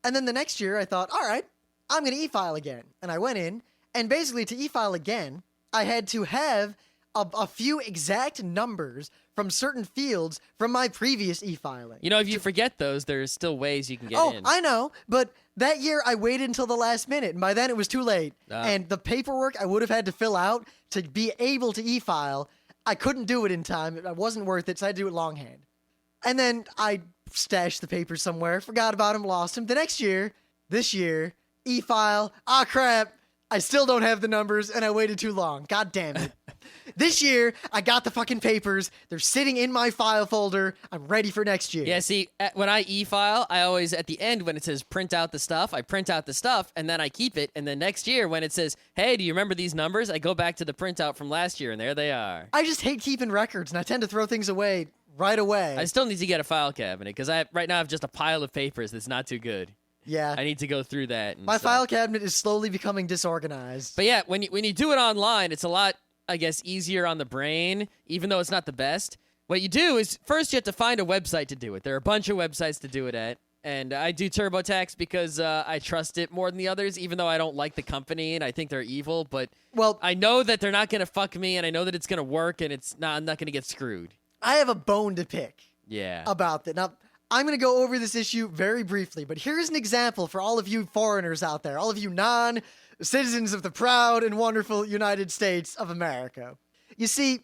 And then the next year, I thought, all right, I'm going to e-file again. And I went in, and basically to e-file again, I had to have a few exact numbers from certain fields from my previous e-filing. You know, if you forget those, there's still ways you can get in. Oh, I know, but that year I waited until the last minute, and by then it was too late. And the paperwork I would have had to fill out to be able to e-file, I couldn't do it in time. It wasn't worth it, so I had to do it longhand. And then I stashed the papers somewhere, forgot about them, lost them. The next year, this year, e-file, crap, I still don't have the numbers, and I waited too long. God damn it. This year, I got the fucking papers. They're sitting in my file folder. I'm ready for next year. Yeah, see, when I e-file, I always, at the end, when it says print out the stuff, I print out the stuff, and then I keep it. And then next year, when it says, hey, do you remember these numbers? I go back to the printout from last year, and there they are. I just hate keeping records, and I tend to throw things away right away. I still need to get a file cabinet, because right now I have just a pile of papers that's not too good. Yeah. I need to go through that. My file cabinet is slowly becoming disorganized. But yeah, when you do it online, it's a lot, I guess, easier on the brain, even though it's not the best. What you do is, first you have to find a website to do it. There are a bunch of websites to do it at. And I do TurboTax because I trust it more than the others, even though I don't like the company and I think they're evil. But I know that they're not going to fuck me, and I know that it's going to work, and I'm not going to get screwed. I have a bone to pick about that. Now, I'm going to go over this issue very briefly, but here's an example for all of you foreigners out there, all of you non-citizens of the proud and wonderful United States of America. You see,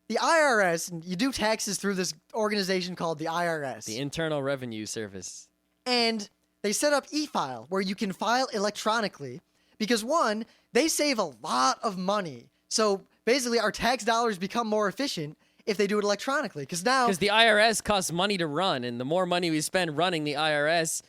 the IRS, and you do taxes through this organization called the IRS. The Internal Revenue Service. And they set up e-file where you can file electronically because, one, they save a lot of money. So basically, our tax dollars become more efficient if they do it electronically. Because the IRS costs money to run, and the more money we spend running the IRS,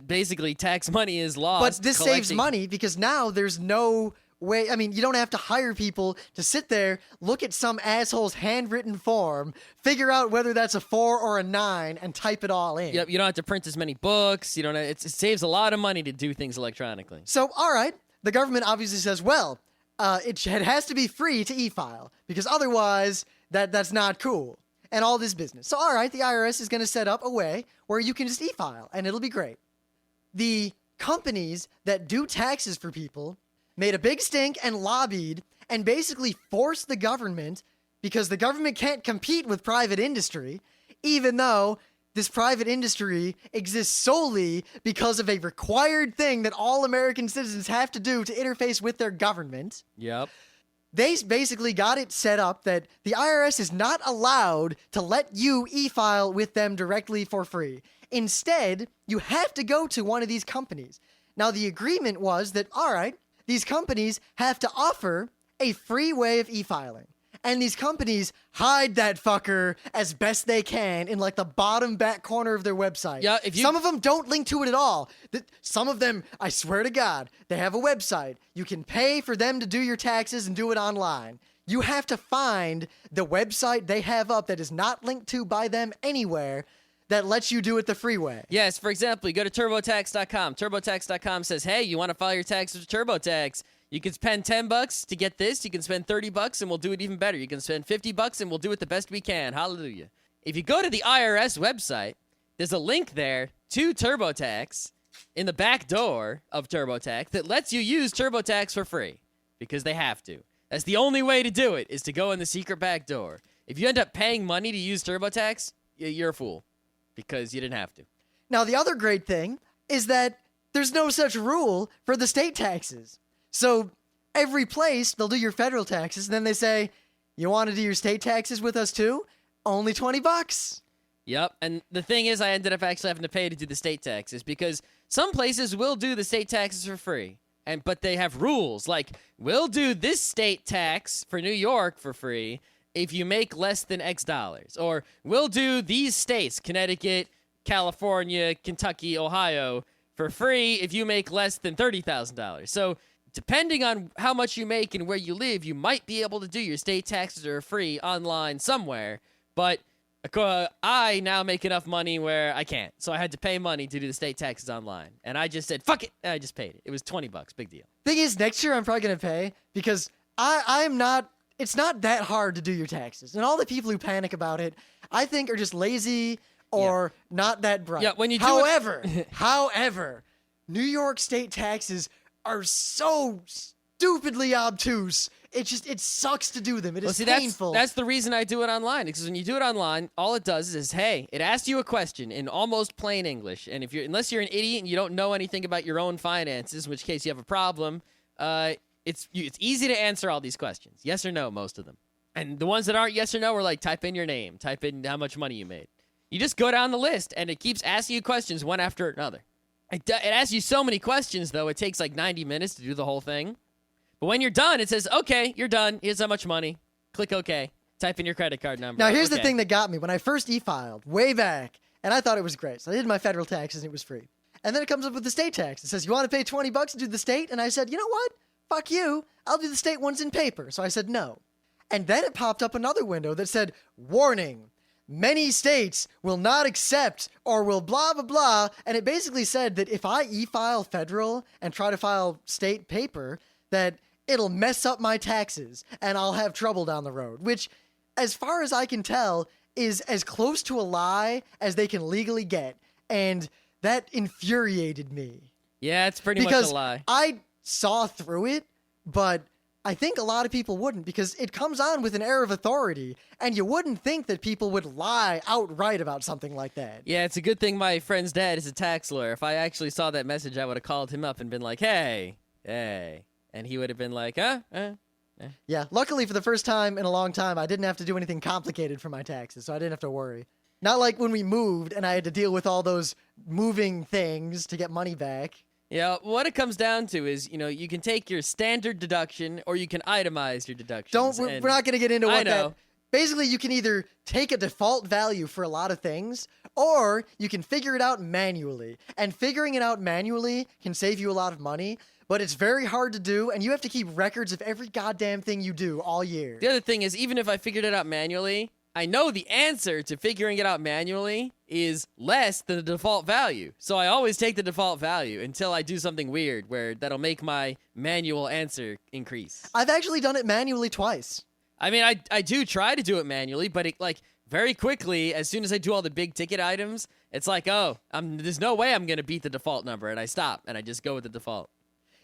basically tax money is lost. But this saves money because now there's no way. I mean, you don't have to hire people to sit there, look at some asshole's handwritten form, figure out whether that's a 4 or a 9, and type it all in. Yep, you don't have to print as many books. You don't. It saves a lot of money to do things electronically. So, all right, the government obviously says, well, it has to be free to e-file because otherwise that's not cool and all this business. So, all right, the IRS is going to set up a way where you can just e-file and it'll be great. The companies that do taxes for people made a big stink and lobbied and basically forced the government, because the government can't compete with private industry, even though this private industry exists solely because of a required thing that all American citizens have to do to interface with their government. Yep. They basically got it set up that the IRS is not allowed to let you e-file with them directly for free. Instead, you have to go to one of these companies. Now, the agreement was that, all right, these companies have to offer a free way of e-filing. And these companies hide that fucker as best they can in like the bottom back corner of their website. Yeah, some of them don't link to it at all. Some of them, I swear to God, they have a website. You can pay for them to do your taxes and do it online. You have to find the website they have up that is not linked to by them anywhere that lets you do it the free way. Yes, for example, you go to TurboTax.com. TurboTax.com says, hey, you want to file your taxes with TurboTax? You can spend $10 to get this. You can spend $30 and we'll do it even better. You can spend $50 and we'll do it the best we can. Hallelujah. If you go to the IRS website, there's a link there to TurboTax in the back door of TurboTax that lets you use TurboTax for free because they have to. That's the only way to do it, is to go in the secret back door. If you end up paying money to use TurboTax, you're a fool because you didn't have to. Now, the other great thing is that there's no such rule for the state taxes. So every place, they'll do your federal taxes, and then they say, you want to do your state taxes with us too? Only $20. Yep, and the thing is, I ended up actually having to pay to do the state taxes because some places will do the state taxes for free, but they have rules, like, we'll do this state tax for New York for free if you make less than X dollars, or we'll do these states, Connecticut, California, Kentucky, Ohio, for free if you make less than $30,000. So depending on how much you make and where you live, you might be able to do your state taxes for free online somewhere. But I now make enough money where I can't. So I had to pay money to do the state taxes online. And I just said, fuck it. And I just paid it. It was $20. Big deal. Thing is, next year I'm probably going to pay because I'm not, it's not that hard to do your taxes. And all the people who panic about it, I think are just lazy or not that bright. Yeah, when you do however, New York state taxes are so stupidly obtuse. It sucks to do them. It is painful. That's the reason I do it online. Because when you do it online, all it does is, hey, it asks you a question in almost plain English. And unless you're an idiot and you don't know anything about your own finances, in which case you have a problem, it's easy to answer all these questions. Yes or no, most of them. And the ones that aren't yes or no are like, type in your name, type in how much money you made. You just go down the list, and it keeps asking you questions one after another. It asks you so many questions, though, it takes like 90 minutes to do the whole thing. But when you're done, it says, okay, you're done. Here's how much money. Click OK. Type in your credit card number. Now, here's the thing that got me. When I first e-filed, way back, and I thought it was great. So I did my federal taxes, and it was free. And then it comes up with the state tax. It says, you want to pay $20 to do the state? And I said, you know what? Fuck you. I'll do the state ones in paper. So I said no. And then it popped up another window that said, warning. Many states will not accept or will blah, blah, blah. And it basically said that if I e-file federal and try to file state paper, that it'll mess up my taxes and I'll have trouble down the road, which, as far as I can tell, is as close to a lie as they can legally get. And that infuriated me. Yeah, it's pretty much a lie. Because I saw through it, but I think a lot of people wouldn't, because it comes on with an air of authority, and you wouldn't think that people would lie outright about something like that. Yeah, it's a good thing my friend's dad is a tax lawyer. If I actually saw that message, I would have called him up and been like, hey. And he would have been like, huh? Yeah, luckily for the first time in a long time, I didn't have to do anything complicated for my taxes, so I didn't have to worry. Not like when we moved and I had to deal with all those moving things to get money back. Yeah, what it comes down to is, you can take your standard deduction or you can itemize your deductions. We're not going to get into what I know. Basically, you can either take a default value for a lot of things, or you can figure it out manually. And figuring it out manually can save you a lot of money, but it's very hard to do, and you have to keep records of every goddamn thing you do all year. The other thing is, even if I figured it out manually, I know the answer to figuring it out manually is less than the default value. So I always take the default value until I do something weird where that'll make my manual answer increase. I've actually done it manually twice. I mean, I do try to do it manually, but it very quickly, as soon as I do all the big ticket items, it's like, there's no way I'm going to beat the default number, and I stop, and I just go with the default.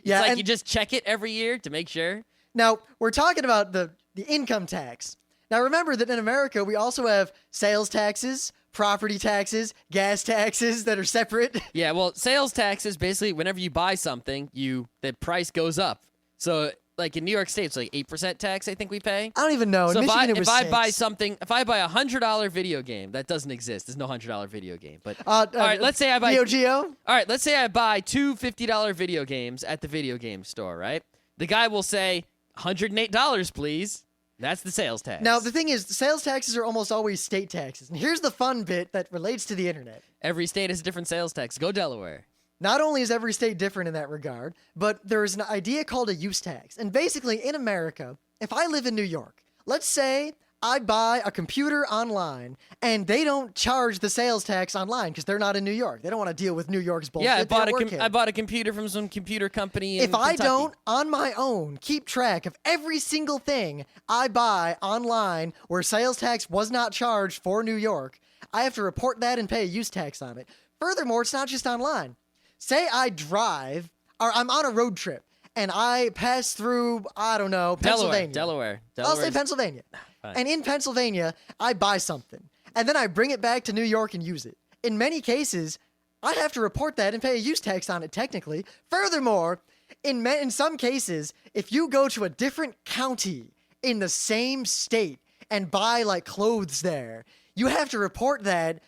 Yeah, it's like you just check it every year to make sure. Now, we're talking about the income tax. Now, remember that in America, we also have sales taxes, property taxes, gas taxes that are separate. Yeah, well, sales taxes, basically, whenever you buy something, the price goes up. So, like in New York State, it's like 8% tax, I think we pay. I don't even know. In So Michigan, it was if I 6. buy something, if I buy a $100 video game, that doesn't exist. There's no $100 video game. But all right, let's say I buy Geo. All right, let's say I buy two $50 video games at the video game store, right? The guy will say, $108, please. That's the sales tax. Now, the thing is, sales taxes are almost always state taxes. And here's the fun bit that relates to the internet. Every state has a different sales tax. Go Delaware. Not only is every state different in that regard, but there is an idea called a use tax. And basically, in America, if I live in New York, let's say I buy a computer online, and they don't charge the sales tax online because they're not in New York. They don't want to deal with New York's bullshit. Yeah, I I bought a computer from some computer company in If I Kentucky. don't, on my own, keep track of every single thing I buy online where sales tax was not charged for New York, I have to report that and pay a use tax on it. Furthermore, it's not just online. Say I drive, or I'm on a road trip, and I pass through, I don't know, Pennsylvania. Delaware. I'll say Pennsylvania. Fine. And in Pennsylvania, I buy something, and then I bring it back to New York and use it. In many cases, I have to report that and pay a use tax on it technically. Furthermore, in some cases, if you go to a different county in the same state and buy like clothes there, you have to report that.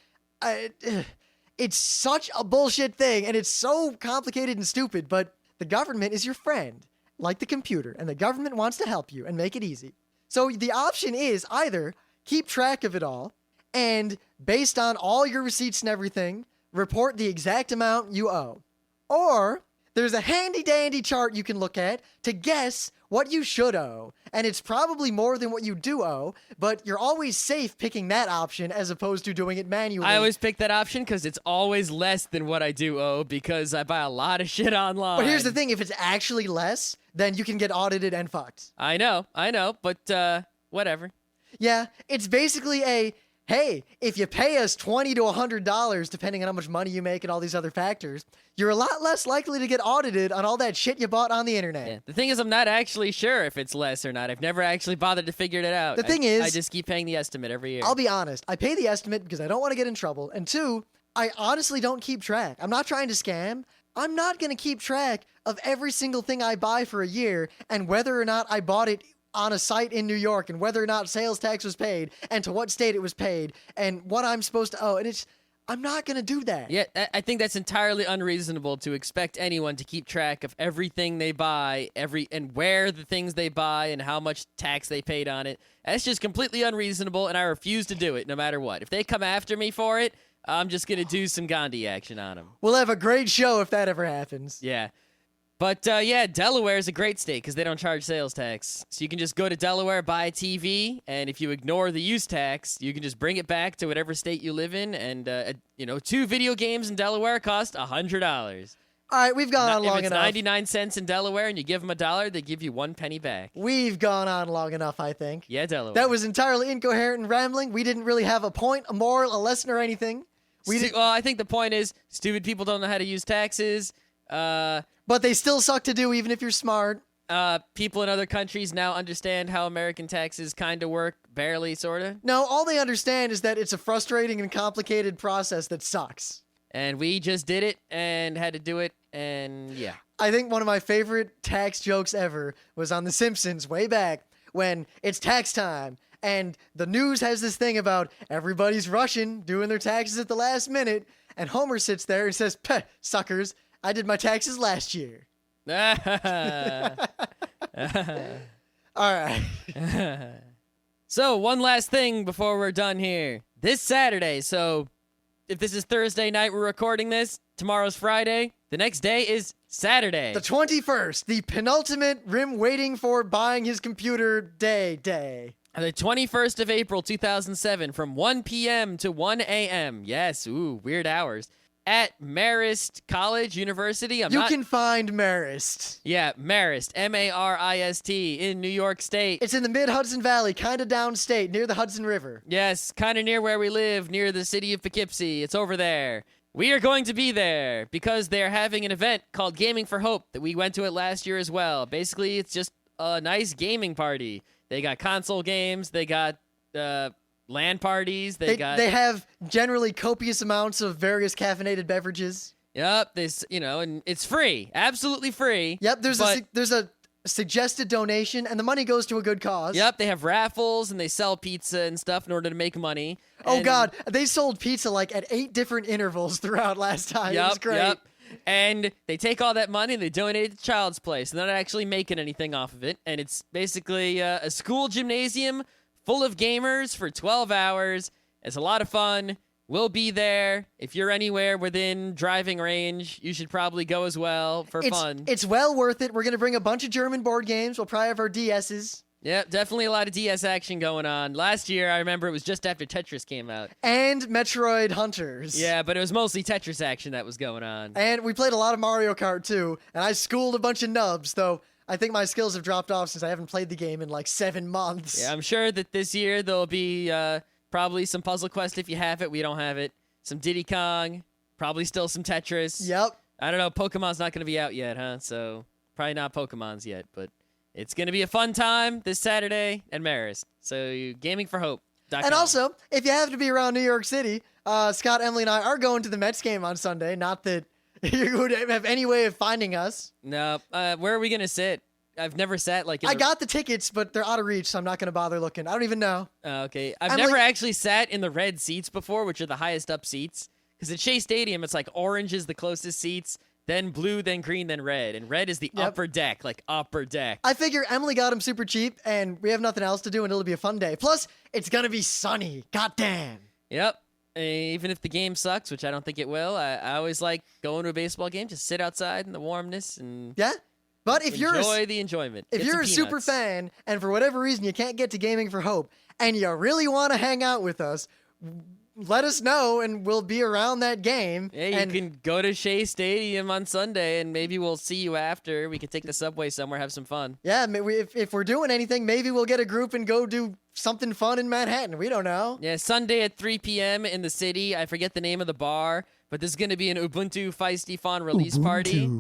It's such a bullshit thing, and it's so complicated and stupid, but the government is your friend, like the computer, and the government wants to help you and make it easy. So the option is either keep track of it all, and based on all your receipts and everything, report the exact amount you owe. Or there's a handy-dandy chart you can look at to guess what you should owe. And it's probably more than what you do owe, but you're always safe picking that option as opposed to doing it manually. I always pick that option because it's always less than what I do owe because I buy a lot of shit online. But here's the thing, if it's actually less, then you can get audited and fucked. I know, but whatever. Yeah, it's basically a, hey, if you pay us $20 to $100, depending on how much money you make and all these other factors, you're a lot less likely to get audited on all that shit you bought on the internet. Yeah. The thing is, I'm not actually sure if it's less or not. I've never actually bothered to figure it out. The thing is, I just keep paying the estimate every year. I'll be honest, I pay the estimate because I don't want to get in trouble. And two, I honestly don't keep track. I'm not trying to scam. I'm not going to keep track of every single thing I buy for a year and whether or not I bought it on a site in New York and whether or not sales tax was paid and to what state it was paid and what I'm supposed to owe. And I'm not going to do that. Yeah, I think that's entirely unreasonable to expect anyone to keep track of everything they buy, and where the things they buy and how much tax they paid on it. That's just completely unreasonable, and I refuse to do it no matter what. If they come after me for it, I'm just going to do some Gandhi action on them. We'll have a great show if that ever happens. Yeah. But, yeah, Delaware is a great state because they don't charge sales tax. So you can just go to Delaware, buy a TV, and if you ignore the use tax, you can just bring it back to whatever state you live in. And, 2 video games in Delaware cost $100. All right, we've gone on long if it's enough. 99 cents in Delaware and you give them $1, they give you 1 penny back. We've gone on long enough, I think. Yeah, Delaware. That was entirely incoherent and rambling. We didn't really have a point, a moral, a lesson, or anything. Well, I think the point is stupid people don't know how to use taxes. But they still suck to do even if you're smart. People in other countries now understand how American taxes kind of work, barely, sort of. No, all they understand is that it's a frustrating and complicated process that sucks. And we just did it and had to do it, and yeah. I think one of my favorite tax jokes ever was on The Simpsons way back when it's tax time. And the news has this thing about everybody's rushing, doing their taxes at the last minute. And Homer sits there and says, "Peh, suckers, I did my taxes last year." All right. So, one last thing before we're done here. This Saturday, so if this is Thursday night, we're recording this. Tomorrow's Friday. The next day is Saturday. The 21st, the penultimate Rim waiting for buying his computer day. The 21st of April, 2007, from 1 p.m. to 1 a.m. Yes, weird hours. At Marist College University. You can find Marist. Yeah, Marist, M-A-R-I-S-T, in New York State. It's in the mid-Hudson Valley, kind of downstate, near the Hudson River. Yes, kind of near where we live, near the city of Poughkeepsie. It's over there. We are going to be there because they're having an event called Gaming for Hope that we went to it last year as well. Basically, it's just a nice gaming party. They got console games. They got LAN parties. They have generally copious amounts of various caffeinated beverages. Yep, and it's free, absolutely free. Yep, there's a suggested donation, and the money goes to a good cause. Yep, they have raffles and they sell pizza and stuff in order to make money. Oh God, they sold pizza like at 8 different intervals throughout last time. It was great. Yep. And they take all that money and they donate it to Child's Play, so they're not actually making anything off of it. And it's basically a school gymnasium full of gamers for 12 hours. It's a lot of fun. We'll be there. If you're anywhere within driving range, you should probably go as well for fun. It's well worth it. We're going to bring a bunch of German board games. We'll probably have our DSs. Yep, definitely a lot of DS action going on. Last year, I remember it was just after Tetris came out. And Metroid Hunters. Yeah, but it was mostly Tetris action that was going on. And we played a lot of Mario Kart, too. And I schooled a bunch of nubs, though I think my skills have dropped off since I haven't played the game in like 7 months. Yeah, I'm sure that this year there'll be probably some Puzzle Quest if you have it. We don't have it. Some Diddy Kong. Probably still some Tetris. Yep. I don't know. Pokemon's not going to be out yet, huh? So probably not Pokemon's yet, but it's going to be a fun time this Saturday at Marist. So gamingforhope.com. And also, if you have to be around New York City, Scott, Emily, and I are going to the Mets game on Sunday. Not that you would have any way of finding us. No. Where are we going to sit? I've never sat like... I got the tickets, but they're out of reach, so I'm not going to bother looking. I don't even know. Okay. I've never actually sat in the red seats before, which are the highest up seats. Because at Shea Stadium, it's like orange is the closest seats, then blue, then green, then red. And red is the upper deck, like upper deck. I figure Emily got them super cheap, and we have nothing else to do, and it'll be a fun day. Plus, it's going to be sunny. Goddamn. Yep. Even if the game sucks, which I don't think it will, I always like going to a baseball game, just sit outside in the warmness and... Yeah? But if enjoy the enjoyment. If you're a super fan, and for whatever reason you can't get to Gaming for Hope, and you really want to hang out with us, let us know, and we'll be around that game. Yeah, you can go to Shea Stadium on Sunday, and maybe we'll see you after. We can take the subway somewhere, have some fun. Yeah, if we're doing anything, maybe we'll get a group and go do something fun in Manhattan. We don't know. Yeah, Sunday at 3 p.m. in the city. I forget the name of the bar, but there's going to be an Ubuntu Feisty Fawn release party.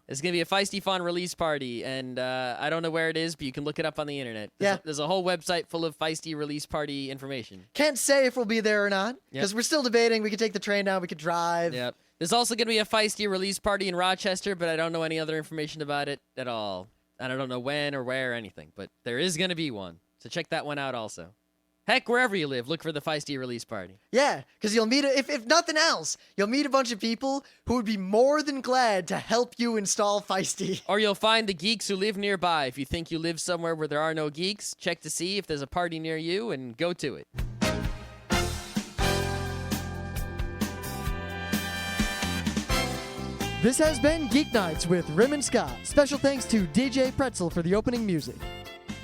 It's going to be a Feisty Fawn release party, and I don't know where it is, but you can look it up on the internet. There's a whole website full of Feisty release party information. Can't say if we'll be there or not, because we're still debating. We could take the train down, we could drive. Yep. There's also going to be a Feisty release party in Rochester, but I don't know any other information about it at all. And I don't know when or where or anything, but there is going to be one. So check that one out also. Heck, wherever you live, look for the Feisty release party. Yeah, because you'll meet, if nothing else, you'll meet a bunch of people who would be more than glad to help you install Feisty. Or you'll find the geeks who live nearby. If you think you live somewhere where there are no geeks, check to see if there's a party near you and go to it. This has been Geeknights with Rim and Scott. Special thanks to DJ Pretzel for the opening music.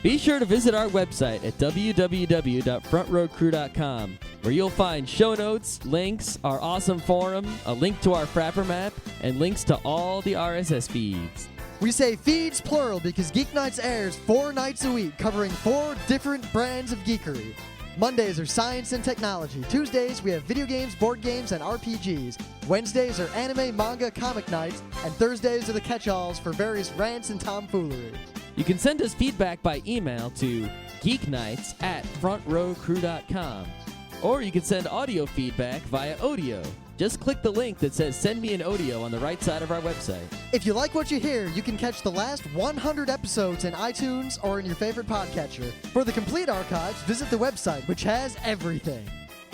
Be sure to visit our website at www.frontrowcrew.com, where you'll find show notes, links, our awesome forum, a link to our Frapper map, and links to all the RSS feeds. We say feeds plural because Geeknights airs 4 nights a week, covering 4 different brands of geekery. Mondays are science and technology. Tuesdays, we have video games, board games, and RPGs. Wednesdays are anime, manga, comic nights. And Thursdays are the catch-alls for various rants and tomfoolery. You can send us feedback by email to geeknights@frontrowcrew.com. Or you can send audio feedback via Odeo. just click the link that says Send Me an Audio on the right side of our website. If you like what you hear, you can catch the last 100 episodes in iTunes or in your favorite podcatcher. For the complete archives, visit the website, which has everything.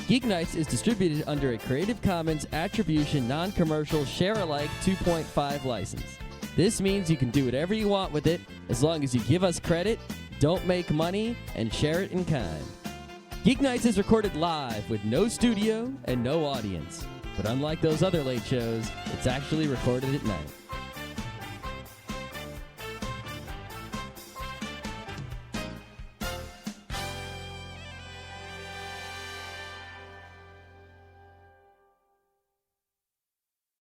Geeknights is distributed under a Creative Commons Attribution Non-Commercial Share-alike 2.5 license. This means you can do whatever you want with it as long as you give us credit, don't make money, and share it in kind. Geeknights is recorded live with no studio and no audience. But unlike those other late shows, it's actually recorded at night.